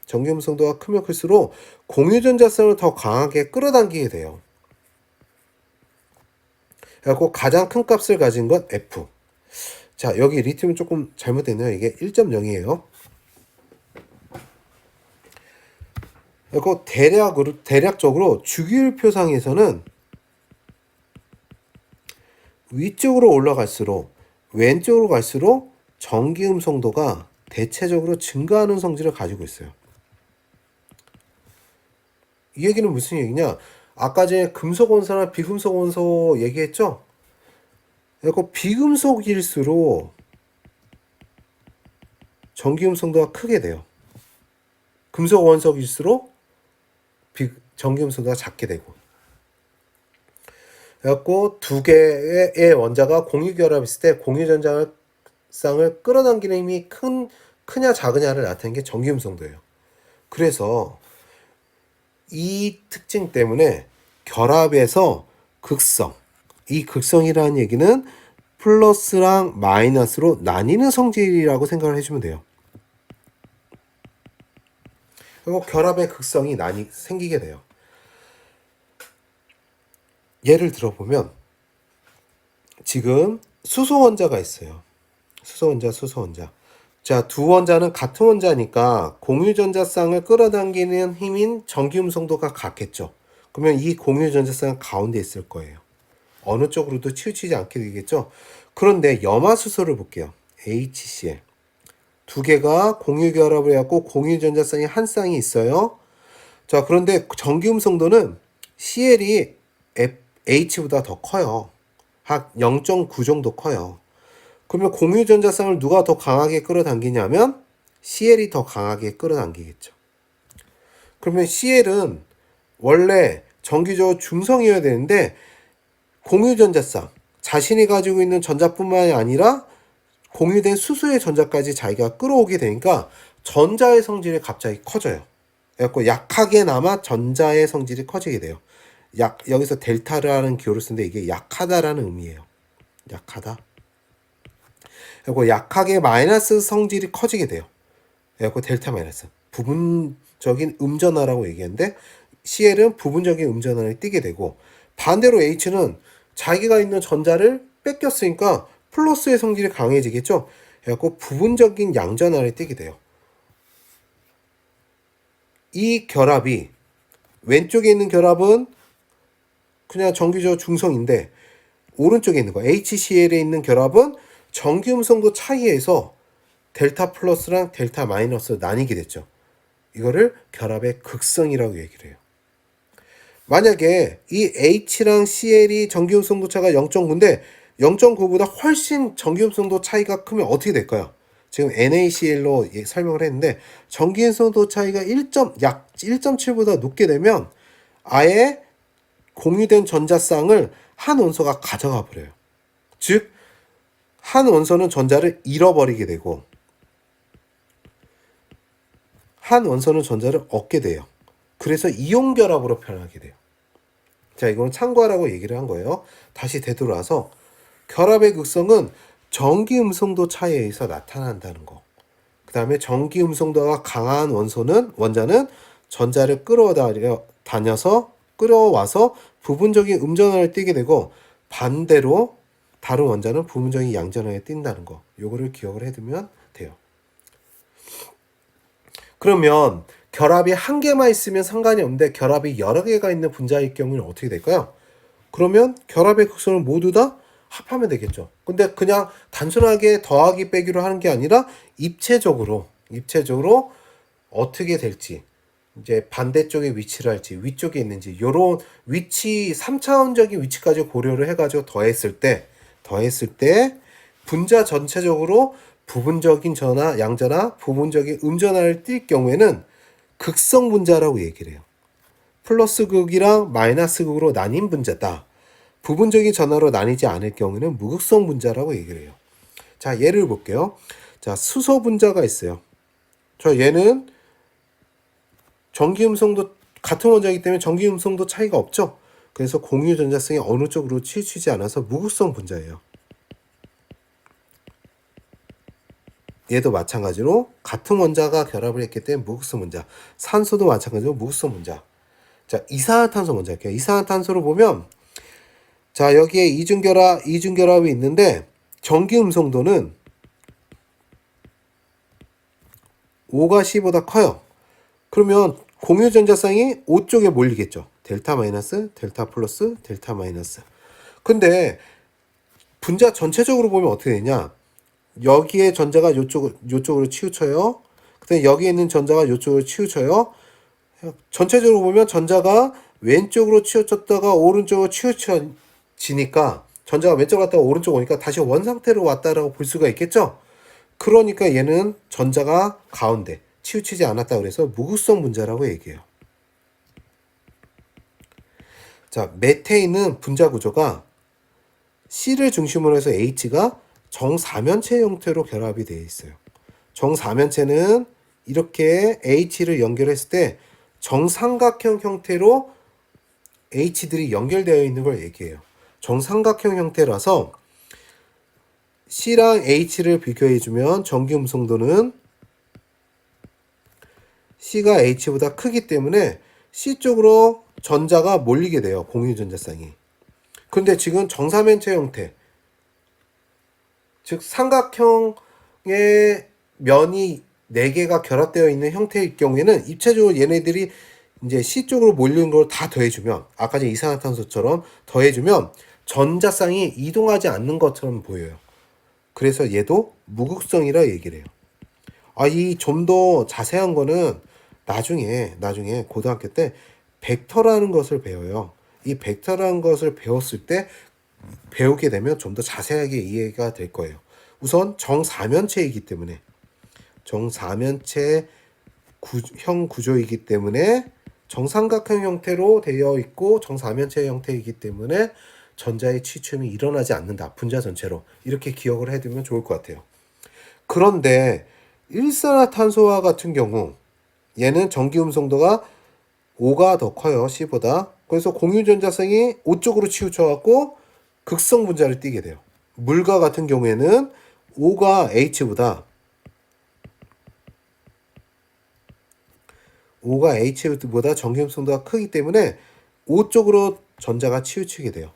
공유전자성을 더 강하게 끌어당기게 돼요. 그래서 가장 큰 값을 가진 건 F. 자, 여기 리튬은 조금 잘못됐네요. 이게 1.0이에요. 그리고 대략적으로 주기율표상에서는 위쪽으로 올라갈수록 왼쪽으로 갈수록 전기음성도가 대체적으로 증가하는 성질을 가지고 있어요. 이 얘기는 무슨 얘기냐? 아까 전에 금속 원소나 비금속 원소 얘기했죠? 그리고 비금속일수록 전기음성도가 크게 돼요. 금속 원석일수록 전기음성도가 작게 되고. 그래갖고 두 개의 원자가 공유결합했을 때 공유전자쌍을 끌어당기는 힘이 크냐 작으냐를 나타내는 게 전기음성도예요. 그래서 이 특징 때문에 결합에서 이 극성이라는 얘기는 플러스랑 마이너스로 나뉘는 성질이라고 생각을 해주면 돼요. 그리고 결합의 극성이 생기게 돼요. 예를 들어보면 지금 수소 원자가 있어요. 수소 원자. 자, 두 원자는 같은 원자니까 공유전자쌍을 끌어당기는 힘인 전기음성도가 같겠죠. 그러면 이 공유전자쌍은 가운데 있을 거예요. 어느 쪽으로도 치우치지 않게 되겠죠. 그런데 염화수소를 볼게요. HCl. 두 개가 공유결합을 해갖고 공유전자쌍이 한 쌍이 있어요. 자, 그런데 전기음성도는 CL이 H보다 더 커요. 한 0.9 정도 커요. 그러면 공유전자쌍을 누가 더 강하게 끌어당기냐면 CL이 더 강하게 끌어당기겠죠. 그러면 CL은 원래 전기적으로 중성이어야 되는데 공유전자쌍, 자신이 가지고 있는 전자뿐만이 아니라 공유된 수소의 전자까지 자기가 끌어오게 되니까 전자의 성질이 갑자기 커져요. 그래서 약하게나마 전자의 성질이 커지게 돼요. 여기서 델타라는 기호를 쓰는데 이게 약하다라는 의미예요. 약하다. 그리고 약하게 마이너스 성질이 커지게 돼요. 그래서 델타 마이너스. 부분적인 음전화라고 얘기하는데 CL은 부분적인 음전화를 띠게 되고 반대로 H는 자기가 있는 전자를 뺏겼으니까 플러스의 성질이 강해지겠죠. 그래서 부분적인 양전화를 띠게 돼요. 이 결합이 왼쪽에 있는 결합은 그냥 전기적 중성인데 오른쪽에 있는 거 HCl에 있는 결합은 전기음성도 차이에서 델타 플러스랑 델타 마이너스로 나뉘게 됐죠. 이거를 결합의 극성이라고 얘기를 해요. 만약에 이 H랑 CL이 전기음성도 차가 0.9인데 0.9보다 훨씬 전기음성도 차이가 크면 어떻게 될까요? 지금 NaCl로 설명을 했는데 전기음성도 차이가 약 1.7보다 높게 되면 아예 공유된 전자쌍을 한 원소가 가져가 버려요. 즉, 한 원소는 전자를 잃어버리게 되고 한 원소는 전자를 얻게 돼요. 그래서 이온 결합으로 변하게 돼요. 자, 이거는 참고하라고 얘기를 한 거예요. 다시 되돌아서 결합의 극성은 전기음성도 차이에 의해서 나타난다는 거. 그 다음에 전기음성도가 강한 원자는 전자를 끌어와서 부분적인 음전화를 띠게 되고 반대로 다른 원자는 부분적인 양전화에 띈다는 거. 요거를 기억을 해두면 돼요. 그러면 결합이 한 개만 있으면 상관이 없는데 결합이 여러 개가 있는 분자일 경우는 어떻게 될까요? 그러면 결합의 극성을 모두 다 합하면 되겠죠. 근데 그냥 단순하게 더하기 빼기로 하는 게 아니라 입체적으로 어떻게 될지 이제 반대쪽에 위치를 할지 위쪽에 있는지 요런 위치 3차원적인 위치까지 고려를 해가지고 더했을 때 분자 전체적으로 부분적인 전화 양전화 부분적인 음전화를 띌 경우에는 극성 분자라고 얘기를 해요. 플러스 극이랑 마이너스 극으로 나뉜 분자다. 부분적인 전화로 나뉘지 않을 경우에는 무극성 분자라고 얘기를 해요. 자, 예를 볼게요. 자, 수소 분자가 있어요. 저 얘는 전기 음성도 같은 원자이기 때문에 전기 음성도 차이가 없죠. 그래서 공유 전자성이 어느 쪽으로 치우치지 않아서 무극성 분자예요. 얘도 마찬가지로 같은 원자가 결합을 했기 때문에 무극성 분자. 산소도 마찬가지로 무극성 분자. 자, 이산화탄소 먼저 할게요. 이산화탄소를 보면 자, 여기에 이중결합이 있는데 전기 음성도는 O가 C보다 커요. 그러면 공유 전자쌍이 O 쪽에 몰리겠죠. 델타 마이너스, 델타 플러스, 델타 마이너스. 근데 분자 전체적으로 보면 어떻게 되냐? 여기에 전자가 요쪽으로 치우쳐요. 그다음에 여기에 있는 전자가 요쪽으로 치우쳐요. 전체적으로 보면 전자가 왼쪽으로 치우쳤다가 오른쪽으로 치우쳐지니까 전자가 왼쪽으로 갔다가 오른쪽 오니까 다시 원상태로 왔다라고 볼 수가 있겠죠. 그러니까 얘는 전자가 가운데 치우치지 않았다 그래서 무극성 분자라고 얘기해요. 자, 메테인은 분자 구조가 C를 중심으로 해서 H가 정사면체 형태로 결합이 되어 있어요. 정사면체는 이렇게 H를 연결했을 때 정삼각형 형태로 H들이 연결되어 있는 걸 얘기해요. 정삼각형 형태라서 C랑 H를 비교해주면 전기 음성도는 C가 H보다 크기 때문에 C 쪽으로 전자가 몰리게 돼요. 공유 전자쌍이. 근데 지금 정사면체 형태, 즉 삼각형의 면이 4개가 결합되어 있는 형태일 경우에는 입체적으로 얘네들이 이제 C 쪽으로 몰리는 걸 다 더해주면 아까 전 이산화탄소처럼 더해주면 전자쌍이 이동하지 않는 것처럼 보여요. 그래서 얘도 무극성이라 얘기를 해요. 이 좀 더 자세한 거는 나중에 고등학교 때 벡터라는 것을 배워요. 이 벡터라는 것을 배웠을 때 배우게 되면 좀 더 자세하게 이해가 될 거예요. 우선 정사면체이기 때문에 정사면체 형 구조이기 때문에 정삼각형 형태로 되어 있고 정사면체 형태이기 때문에 전자의 치춤이 일어나지 않는다. 분자 전체로. 이렇게 기억을 해두면 좋을 것 같아요. 그런데 일산화탄소와 같은 경우 얘는 전기 음성도가 O가 더 커요. C보다. 그래서 공유 전자성이 O 쪽으로 치우쳐갖고 극성 분자를 띠게 돼요. 물과 같은 경우에는 O가 H보다 전기 음성도가 크기 때문에 O 쪽으로 전자가 치우치게 돼요.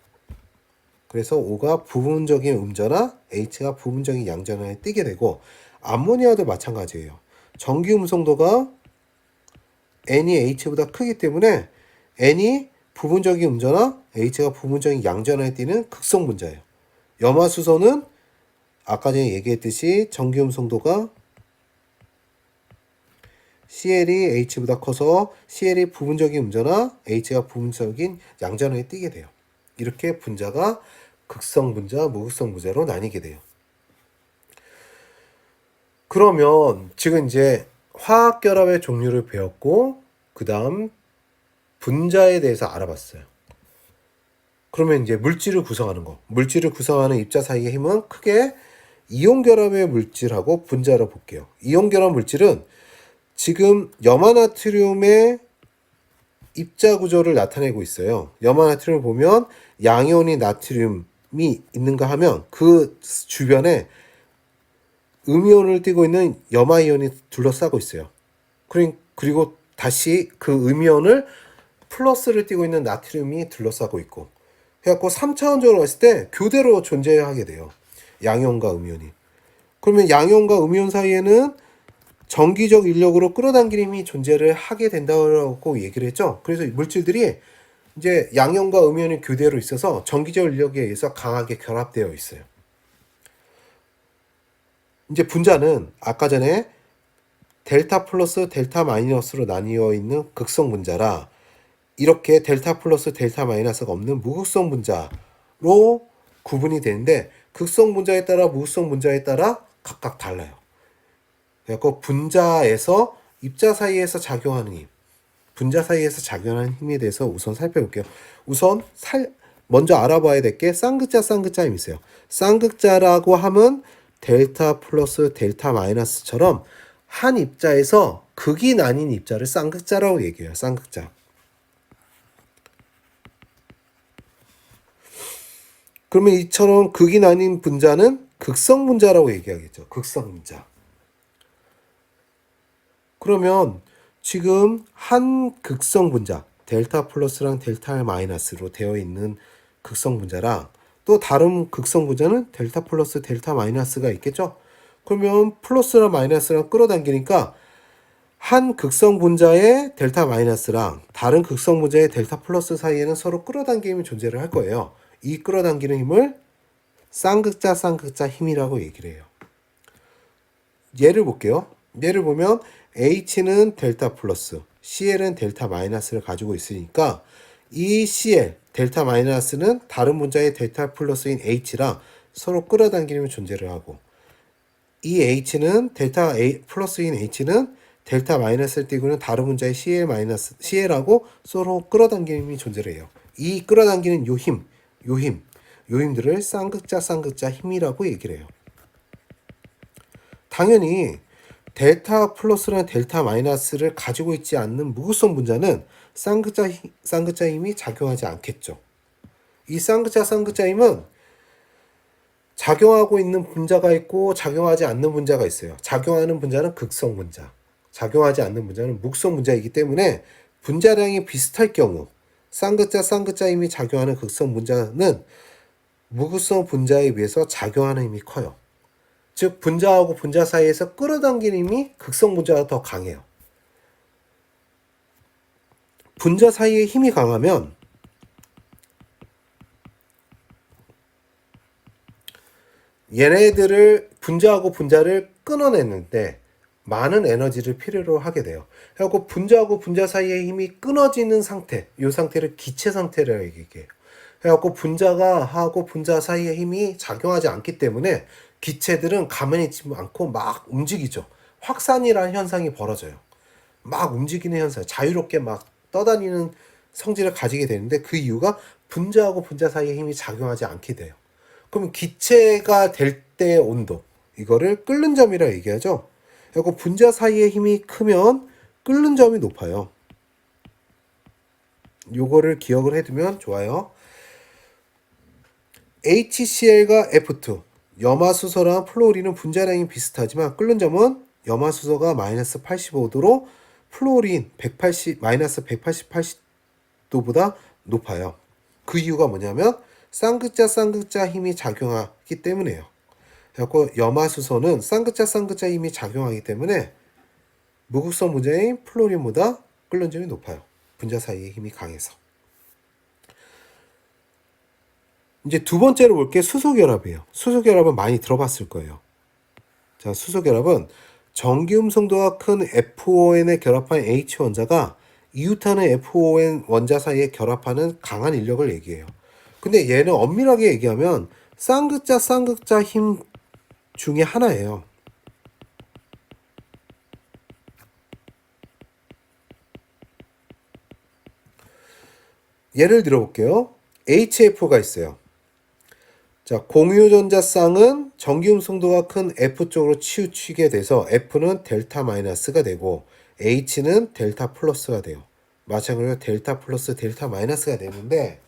그래서 O가 부분적인 음전화, H가 부분적인 양전화에 띄게 되고 암모니아도 마찬가지예요. 전기 음성도가 N이 H보다 크기 때문에 N이 부분적인 음전화, H가 부분적인 양전화에 띄는 극성 분자예요. 염화수소는 아까 전에 얘기했듯이 전기 음성도가 CL이 H보다 커서 CL이 부분적인 음전화, H가 부분적인 양전화에 띄게 돼요. 이렇게 분자가 극성 분자, 무극성 분자로 나뉘게 돼요. 그러면 지금 이제 화학 결합의 종류를 배웠고 그 다음 분자에 대해서 알아봤어요. 그러면 이제 물질을 구성하는 입자 사이의 힘은 크게 이온 결합의 물질하고 분자로 볼게요. 이온 결합 물질은 지금 염화나트륨의 입자 구조를 나타내고 있어요. 염화나트륨을 보면 양이온이 나트륨이 있는가 하면 그 주변에 음이온을 띠고 있는 염화이온이 둘러싸고 있어요. 그리고 다시 그 음이온을 플러스를 띠고 있는 나트륨이 둘러싸고 있고 해갖고 3차원적으로 봤을 때 교대로 존재하게 돼요. 양이온과 음이온이. 그러면 양이온과 음이온 사이에는 전기적 인력으로 끌어당기는 힘이 존재를 하게 된다고 얘기를 했죠. 그래서 물질들이 이제 양이온과 음이온이 교대로 있어서 전기적 인력에 의해서 강하게 결합되어 있어요. 이제 분자는 아까 전에 델타 플러스 델타 마이너스로 나뉘어 있는 극성 분자라 이렇게 델타 플러스 델타 마이너스가 없는 무극성 분자로 구분이 되는데 극성 분자에 따라 무극성 분자에 따라 각각 달라요. 그래서 분자에서 입자 사이에서 작용하는 힘, 분자 사이에서 작용하는 힘에 대해서 우선 살펴볼게요. 우선 먼저 알아봐야 될 게 쌍극자 쌍극자 힘이 있어요. 쌍극자라고 하면 델타 플러스 델타 마이너스처럼 한 입자에서 극이 나뉜 입자를 쌍극자라고 얘기해요. 쌍극자. 그러면 이처럼 극이 나뉜 분자는 극성 분자라고 얘기하겠죠. 극성 분자. 그러면 지금 한 극성 분자, 델타 플러스랑 델타 마이너스로 되어 있는 극성 분자랑 또 다른 극성 분자는 델타 플러스 델타 마이너스가 있겠죠. 그러면 플러스랑 마이너스랑 끌어당기니까 한 극성 분자의 델타 마이너스랑 다른 극성 분자의 델타 플러스 사이에는 서로 끌어당김이 존재를 할 거예요. 이 끌어당기는 힘을 쌍극자 쌍극자 힘이라고 얘기를 해요. 예를 볼게요. 예를 보면 H는 델타 플러스, CL은 델타 마이너스를 가지고 있으니까 이 CL, 델타 마이너스는 다른 분자의 델타 플러스인 H랑 서로 끌어당기는 존재를 하고 이 H는 델타 플러스인 H는 델타 마이너스를 띄고는 다른 분자의 CL하고 서로 끌어당기는 존재를 해요. 이 끌어당기는 요 힘들을 쌍극자 쌍극자 힘이라고 얘기를 해요. 당연히 델타 플러스랑 델타 마이너스를 가지고 있지 않는 무극성 분자는 쌍극자 힘이 작용하지 않겠죠. 이 쌍극자 힘은 작용하고 있는 분자가 있고 작용하지 않는 분자가 있어요. 작용하는 분자는 극성 분자, 작용하지 않는 분자는 무극성 분자이기 때문에 분자량이 비슷할 경우 쌍극자 힘이 작용하는 극성 분자는 무극성 분자에 비해서 작용하는 힘이 커요. 즉 분자하고 분자 사이에서 끌어당기는 힘이 극성 분자가 더 강해요. 분자 사이에 힘이 강하면 얘네들을 분자하고 분자를 끊어내는데 많은 에너지를 필요로 하게 돼요. 그래서 분자하고 분자 사이의 힘이 끊어지는 상태, 이 상태를 기체 상태라고 얘기해요. 그래서 분자가 하고 분자 사이의 힘이 작용하지 않기 때문에 기체들은 가만히 있지 않고 막 움직이죠. 확산이라는 현상이 벌어져요. 막 움직이는 현상, 자유롭게 막 떠다니는 성질을 가지게 되는데 그 이유가 분자하고 분자 사이의 힘이 작용하지 않게 돼요. 그럼 기체가 될 때의 온도, 이거를 끓는 점이라고 얘기하죠. 그리고 분자 사이의 힘이 크면 끓는 점이 높아요. 요거를 기억을 해두면 좋아요. HCl과 F2, 염화수소랑 플로린은 분자량이 비슷하지만 끓는 점은 염화수소가 마이너스 85도로 플로린 마이너스 188도보다 높아요. 그 이유가 뭐냐면 쌍극자 힘이 작용하기 때문에요. 그래서 염화수소는 쌍극자 힘이 작용하기 때문에 무극성 분자인 플로린보다 끓는 점이 높아요. 분자 사이의 힘이 강해서. 이제 두 번째로 볼 게 수소결합이에요. 수소결합은 많이 들어봤을 거예요. 자, 수소결합은 전기음성도가 큰 FON에 결합한 H 원자가 이웃하는 FON 원자 사이에 결합하는 강한 인력을 얘기해요. 근데 얘는 엄밀하게 얘기하면 쌍극자 힘 중에 하나예요. 예를 들어볼게요. HF가 있어요. 자, 공유전자 쌍은 전기음성도가 큰 F 쪽으로 치우치게 돼서 F는 델타 마이너스가 되고 H는 델타 플러스가 돼요. 마찬가지로 델타 플러스 델타 마이너스가 되는데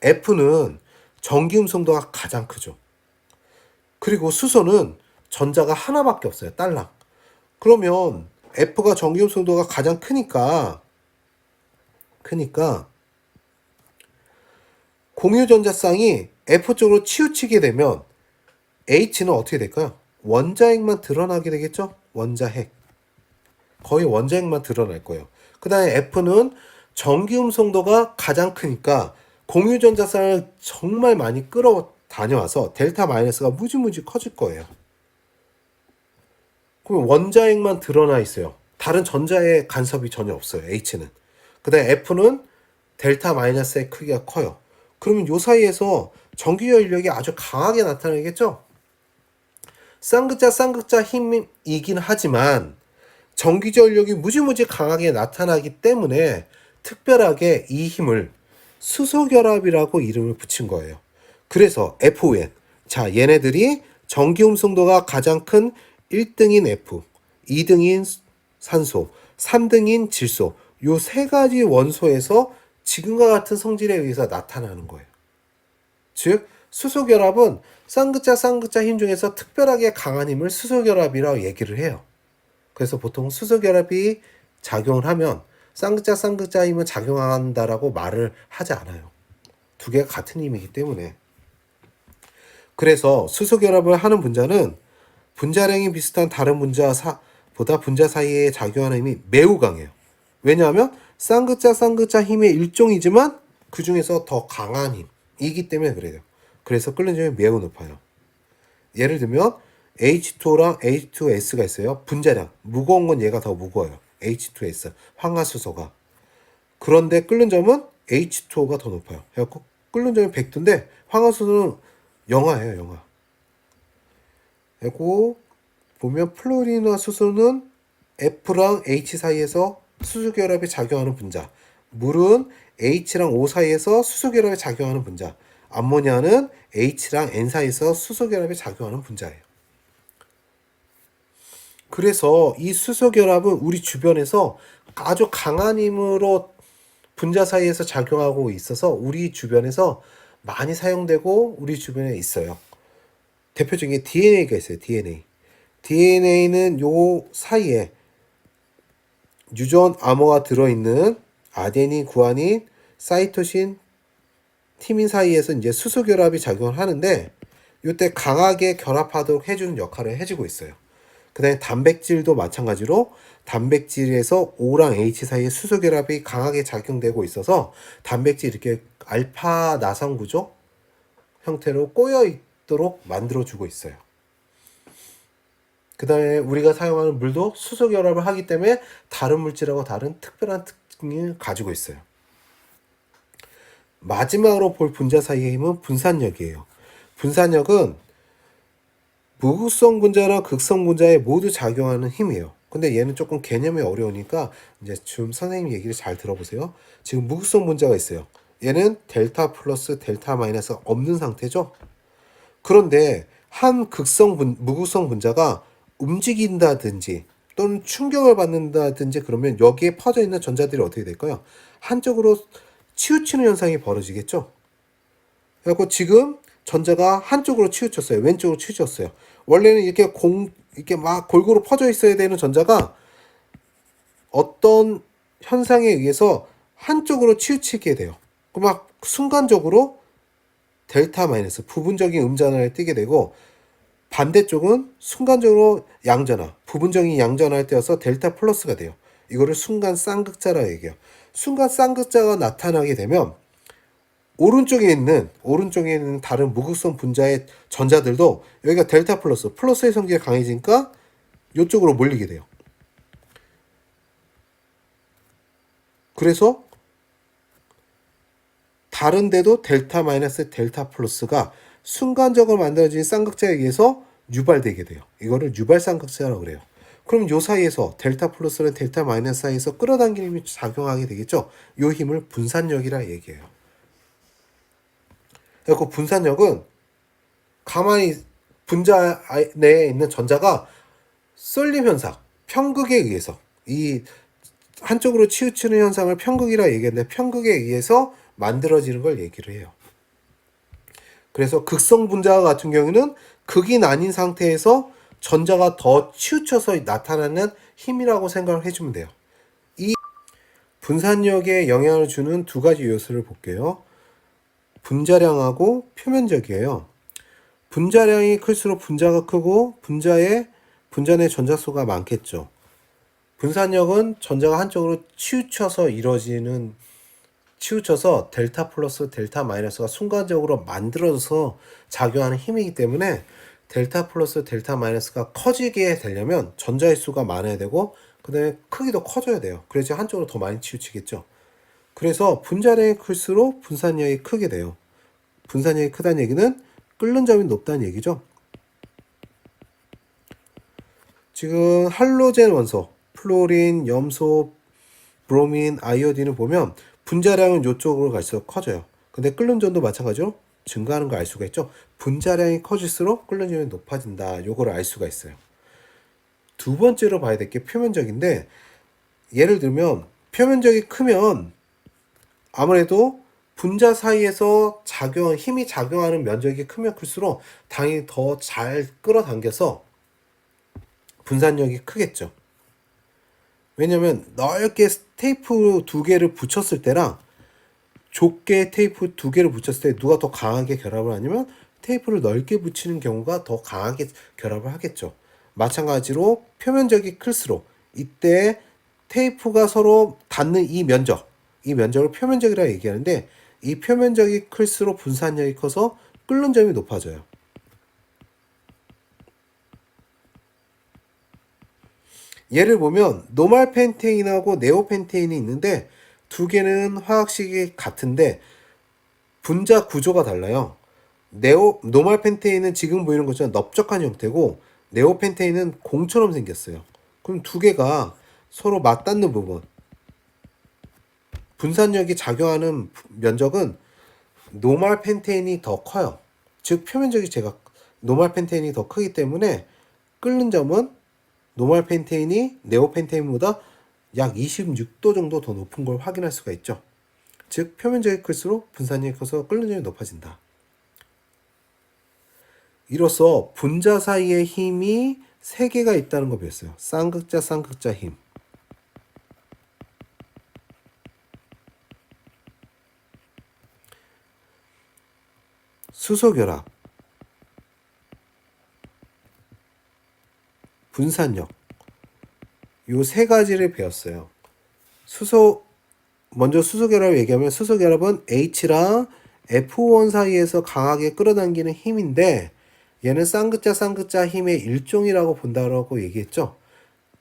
F는 전기음성도가 가장 크죠. 그리고 수소는 전자가 하나밖에 없어요. 딸랑. 그러면 F가 전기음성도가 가장 크니까 공유전자 쌍이 F 쪽으로 치우치게 되면 H는 어떻게 될까요? 원자핵만 드러나게 되겠죠? 원자핵. 거의 원자핵만 드러날 거예요. 그 다음에 F는 전기음성도가 가장 크니까 공유전자 쌍을 정말 많이 끌어다녀와서 델타 마이너스가 무지무지 커질 거예요. 그럼 원자핵만 드러나 있어요. 다른 전자의 간섭이 전혀 없어요. H는. 그 다음에 F는 델타 마이너스의 크기가 커요. 그러면 요 사이에서 전기전력이 아주 강하게 나타나겠죠? 쌍극자 힘이긴 하지만 전기전력이 무지무지 강하게 나타나기 때문에 특별하게 이 힘을 수소결합이라고 이름을 붙인 거예요. 그래서 FON. 자, 얘네들이 전기음성도가 가장 큰 1등인 F, 2등인 산소, 3등인 질소. 요 세 가지 원소에서 지금과 같은 성질에 의해서 나타나는 거예요. 즉, 수소결합은 쌍극자 힘 중에서 특별하게 강한 힘을 수소결합이라고 얘기를 해요. 그래서 보통 수소결합이 작용을 하면 쌍극자 힘은 작용한다라고 말을 하지 않아요. 두 개가 같은 힘이기 때문에. 그래서 수소결합을 하는 분자는 분자량이 비슷한 다른 분자보다 분자 사이에 작용하는 힘이 매우 강해요. 왜냐하면 쌍극자 힘의 일종이지만 그 중에서 더 강한 힘이기 때문에 그래요. 그래서 끓는 점이 매우 높아요. 예를 들면 H2O랑 H2S가 있어요. 분자량 무거운 건 얘가 더 무거워요. H2S 황화수소가. 그런데 끓는 점은 H2O가 더 높아요. 그래서 끓는 점이 100도인데 황화수소는 영하예요. 영하. 그리고 보면 플로린과 수소는 F랑 H 사이에서 수소결합이 작용하는 분자. 물은 H랑 O 사이에서 수소결합이 작용하는 분자. 암모니아는 H랑 N 사이에서 수소결합이 작용하는 분자예요. 그래서 이 수소결합은 우리 주변에서 아주 강한 힘으로 분자 사이에서 작용하고 있어서 우리 주변에서 많이 사용되고 우리 주변에 있어요. 대표적인 DNA가 있어요. DNA는 요 사이에 유전 암호가 들어있는 아데닌, 구아닌, 사이토신, 티민 사이에서 이제 수소 결합이 작용을 하는데 이때 강하게 결합하도록 해주는 역할을 해주고 있어요. 그 다음에 단백질도 마찬가지로 단백질에서 O랑 H 사이에 수소 결합이 강하게 작용되고 있어서 단백질이 이렇게 알파 나선 구조 형태로 꼬여 있도록 만들어주고 있어요. 그 다음에 우리가 사용하는 물도 수소 결합을 하기 때문에 다른 물질하고 다른 특별한 특징을 가지고 있어요. 마지막으로 볼 분자 사이의 힘은 분산력이에요. 분산력은 무극성 분자나 극성 분자에 모두 작용하는 힘이에요. 근데 얘는 조금 개념이 어려우니까 이제 지금 선생님 얘기를 잘 들어보세요. 지금 무극성 분자가 있어요. 얘는 델타 플러스 델타 마이너스 없는 상태죠. 그런데 한 무극성 분자가 움직인다든지 또는 충격을 받는다든지 그러면 여기에 퍼져 있는 전자들이 어떻게 될까요? 한쪽으로 치우치는 현상이 벌어지겠죠. 그래서 지금 전자가 한쪽으로 치우쳤어요. 왼쪽으로 치우쳤어요. 원래는 이렇게 막 골고루 퍼져 있어야 되는 전자가 어떤 현상에 의해서 한쪽으로 치우치게 돼요. 그럼 막 순간적으로 델타 마이너스 부분적인 음전환을 띠게 되고 반대쪽은 순간적으로 양전화 부분적인 양전환을 띄어서 델타 플러스가 돼요. 이거를 순간 쌍극자라 얘기해요. 순간 쌍극자가 나타나게 되면 오른쪽에 있는 다른 무극성 분자의 전자들도 여기가 델타 플러스의 성질이 강해지니까 이쪽으로 몰리게 돼요. 그래서 다른데도 델타 마이너스 델타 플러스가 순간적으로 만들어진 쌍극자에 의해서 유발되게 돼요. 이거를 유발 쌍극자라고 그래요. 그럼 요 사이에서 델타 플러스랑 델타 마이너스 사이에서 끌어당기는 힘이 작용하게 되겠죠. 요 힘을 분산력이라 얘기해요. 그 분산력은 가만히 분자 내에 있는 전자가 쏠림 현상, 편극에 의해서 이 한쪽으로 치우치는 현상을 편극이라 얘기했는데 편극에 의해서 만들어지는 걸 얘기를 해요. 그래서 극성 분자 같은 경우는 극이 나뉜 상태에서 전자가 더 치우쳐서 나타나는 힘이라고 생각을 해주면 돼요. 이 분산력에 영향을 주는 두 가지 요소를 볼게요. 분자량하고 표면적이에요. 분자량이 클수록 분자가 크고 분자 내 전자수가 많겠죠. 분산력은 전자가 한쪽으로 치우쳐서 델타 플러스 델타 마이너스가 순간적으로 만들어져서 작용하는 힘이기 때문에 델타 플러스 델타 마이너스가 커지게 되려면 전자의 수가 많아야 되고 그 다음에 크기도 커져야 돼요. 그래야지 한쪽으로 더 많이 치우치겠죠. 그래서 분자량이 클수록 분산량이 크게 돼요. 분산량이 크다는 얘기는 끓는 점이 높다는 얘기죠. 지금 할로젠 원소, 플로린, 염소, 브로민, 아이오딘을 보면 분자량은 이쪽으로 갈수록 커져요. 근데 끓는 점도 마찬가지로 증가하는 걸 알 수가 있죠. 분자량이 커질수록 끓는 점이 높아진다. 요거를 알 수가 있어요. 두 번째로 봐야 될 게 표면적인데, 예를 들면 표면적이 크면 아무래도 분자 사이에서 힘이 작용하는 면적이 크면 클수록 당연히 더 잘 끌어당겨서 분산력이 크겠죠. 왜냐면 넓게 테이프 두 개를 붙였을 때랑 좁게 테이프 두 개를 붙였을 때 누가 더 강하게 결합을 하냐면 테이프를 넓게 붙이는 경우가 더 강하게 결합을 하겠죠. 마찬가지로 표면적이 클수록 이때 테이프가 서로 닿는 이 면적을 표면적이라고 얘기하는데, 이 표면적이 클수록 분산력이 커서 끓는 점이 높아져요. 예를 보면 노말펜테인하고 네오펜테인이 있는데 두 개는 화학식이 같은데 분자 구조가 달라요. 노말펜테인은 지금 보이는 것처럼 넓적한 형태고 네오펜테인은 공처럼 생겼어요. 그럼 두 개가 서로 맞닿는 부분, 분산력이 작용하는 면적은 노말펜테인이 더 커요. 즉 표면적이 노말펜테인이 더 크기 때문에 끓는 점은 노말펜테인이 네오펜테인보다 약 26도 정도 더 높은 걸 확인할 수가 있죠. 즉 표면적이 클수록 분산력이 커서 끓는 점이 높아진다. 이로써 분자 사이에 힘이 3개가 있다는 거 배웠어요. 쌍극자 쌍극자 힘. 수소결합, 분산력, 요 3가지를 배웠어요. 먼저 수소결합을 얘기하면 수소결합은 H랑 F1 사이에서 강하게 끌어당기는 힘인데 얘는 쌍극자 쌍극자 힘의 일종이라고 본다고 얘기했죠.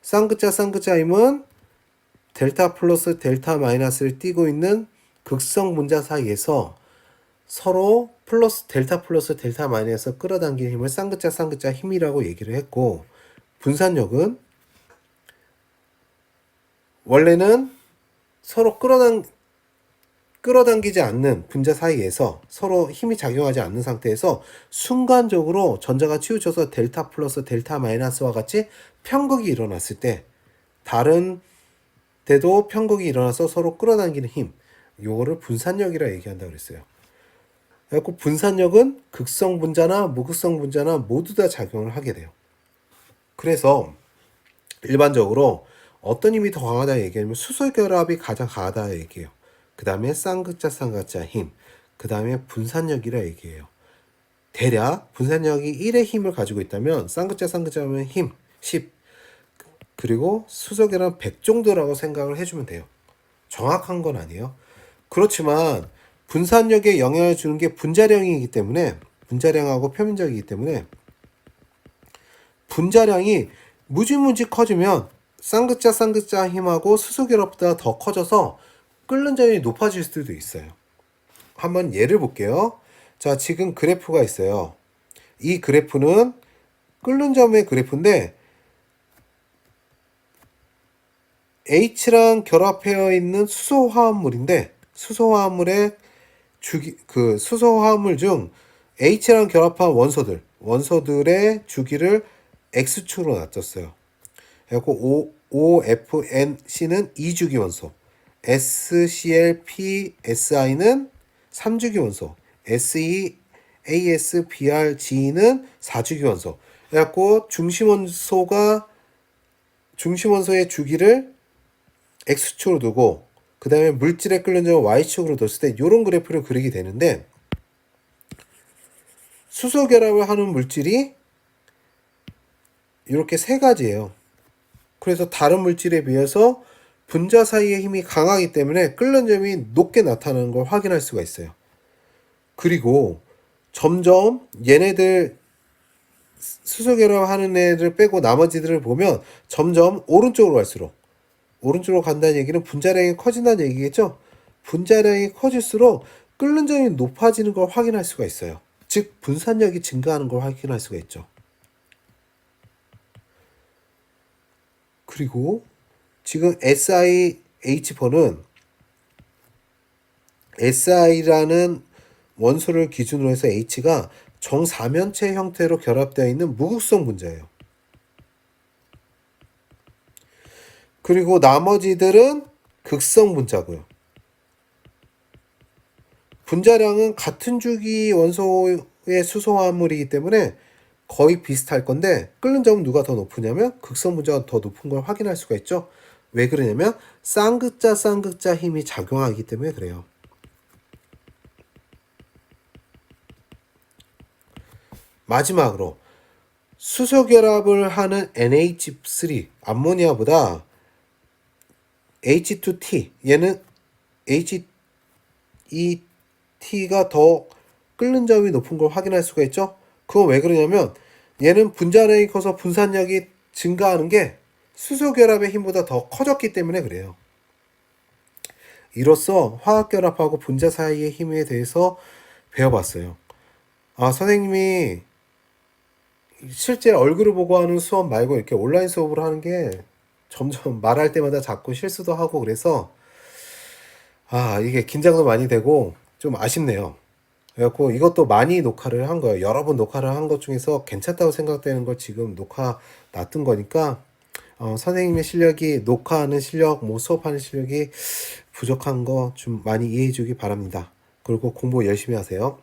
쌍극자 쌍극자 힘은 델타 플러스 델타 마이너스를 띠고 있는 극성 분자 사이에서 서로 델타 플러스 델타 마이너스 끌어당기는 힘을 쌍극자 쌍극자 힘이라고 얘기를 했고, 분산력은 원래는 서로 끌어당기지 않는 분자 사이에서 서로 힘이 작용하지 않는 상태에서 순간적으로 전자가 치우쳐서 델타 플러스 델타 마이너스와 같이 편극이 일어났을 때 다른 데도 편극이 일어나서 서로 끌어당기는 힘, 요거를 분산력이라 얘기한다고 그랬어요. 그래서 분산력은 극성 분자나 무극성 분자나 모두 다 작용을 하게 돼요. 그래서 일반적으로 어떤 힘이 더 강하다 얘기하면 수소결합이 가장 강하다 얘기해요. 그 다음에 쌍극자 쌍극자 힘, 그 다음에 분산력이라 얘기해요. 대략 분산력이 1의 힘을 가지고 있다면 쌍극자 쌍극자면 힘 10, 그리고 수소결합 100 정도라고 생각을 해주면 돼요. 정확한 건 아니에요. 그렇지만 분산력에 영향을 주는 게 분자량이기 때문에, 분자량하고 표면적이기 때문에 분자량이 무지무지 커지면 쌍극자 쌍극자 힘하고 수소결합보다 더 커져서 끓는 점이 높아질 수도 있어요. 한번 예를 볼게요. 자, 지금 그래프가 있어요. 이 그래프는 끓는 점의 그래프인데 H랑 결합되어 있는 수소 화합물인데 수소 화합물의 수소 화합물 중 H랑 결합한 원소들의 주기를 X축으로 놔뒀어요. 그리고 OFNC는 2주기 원소, SClPSI는 3주기 원소, SEASBRG는 4주기 원소. 그래갖고 중심원소의 주기를 X축으로 두고 그 다음에 물질의 끓는 점을 Y축으로 뒀을 때 이런 그래프를 그리게 되는데, 수소 결합을 하는 물질이 이렇게 3가지예요. 그래서 다른 물질에 비해서 분자 사이의 힘이 강하기 때문에 끓는 점이 높게 나타나는 걸 확인할 수가 있어요. 그리고 점점 얘네들 수소 결합하는 애를 빼고 나머지들을 보면 점점 오른쪽으로 갈수록, 오른쪽으로 간다는 얘기는 분자량이 커진다는 얘기겠죠? 분자량이 커질수록 끓는 점이 높아지는 걸 확인할 수가 있어요. 즉 분산력이 증가하는 걸 확인할 수가 있죠. 그리고 지금 SiH4는 Si라는 원소를 기준으로 해서 H가 정사면체 형태로 결합되어 있는 무극성 분자예요. 그리고 나머지들은 극성 분자고요. 분자량은 같은 주기 원소의 수소 화합물이기 때문에 거의 비슷할 건데 끓는 점은 누가 더 높으냐면 극성 분자가 더 높은 걸 확인할 수가 있죠. 왜 그러냐면 쌍극자 힘이 작용하기 때문에 그래요. 마지막으로 수소 결합을 하는 NH3 암모니아보다 H2T 얘는 H2T가 더 끓는 점이 높은 걸 확인할 수가 있죠. 그건 왜 그러냐면 얘는 분자량이 커서 분산력이 증가하는 게 수소 결합의 힘보다 더 커졌기 때문에 그래요. 이로써 화학 결합하고 분자 사이의 힘에 대해서 배워봤어요. 선생님이 실제 얼굴을 보고 하는 수업 말고 이렇게 온라인 수업을 하는 게 점점 말할 때마다 자꾸 실수도 하고 그래서 이게 긴장도 많이 되고 좀 아쉽네요. 그래갖고 이것도 많이 녹화를 한 거예요. 여러 번 녹화를 한 것 중에서 괜찮다고 생각되는 걸 지금 녹화 놔둔 거니까 선생님의 실력이 녹화하는 실력, 뭐 수업하는 실력이 부족한 거 좀 많이 이해해 주기 바랍니다. 그리고 공부 열심히 하세요.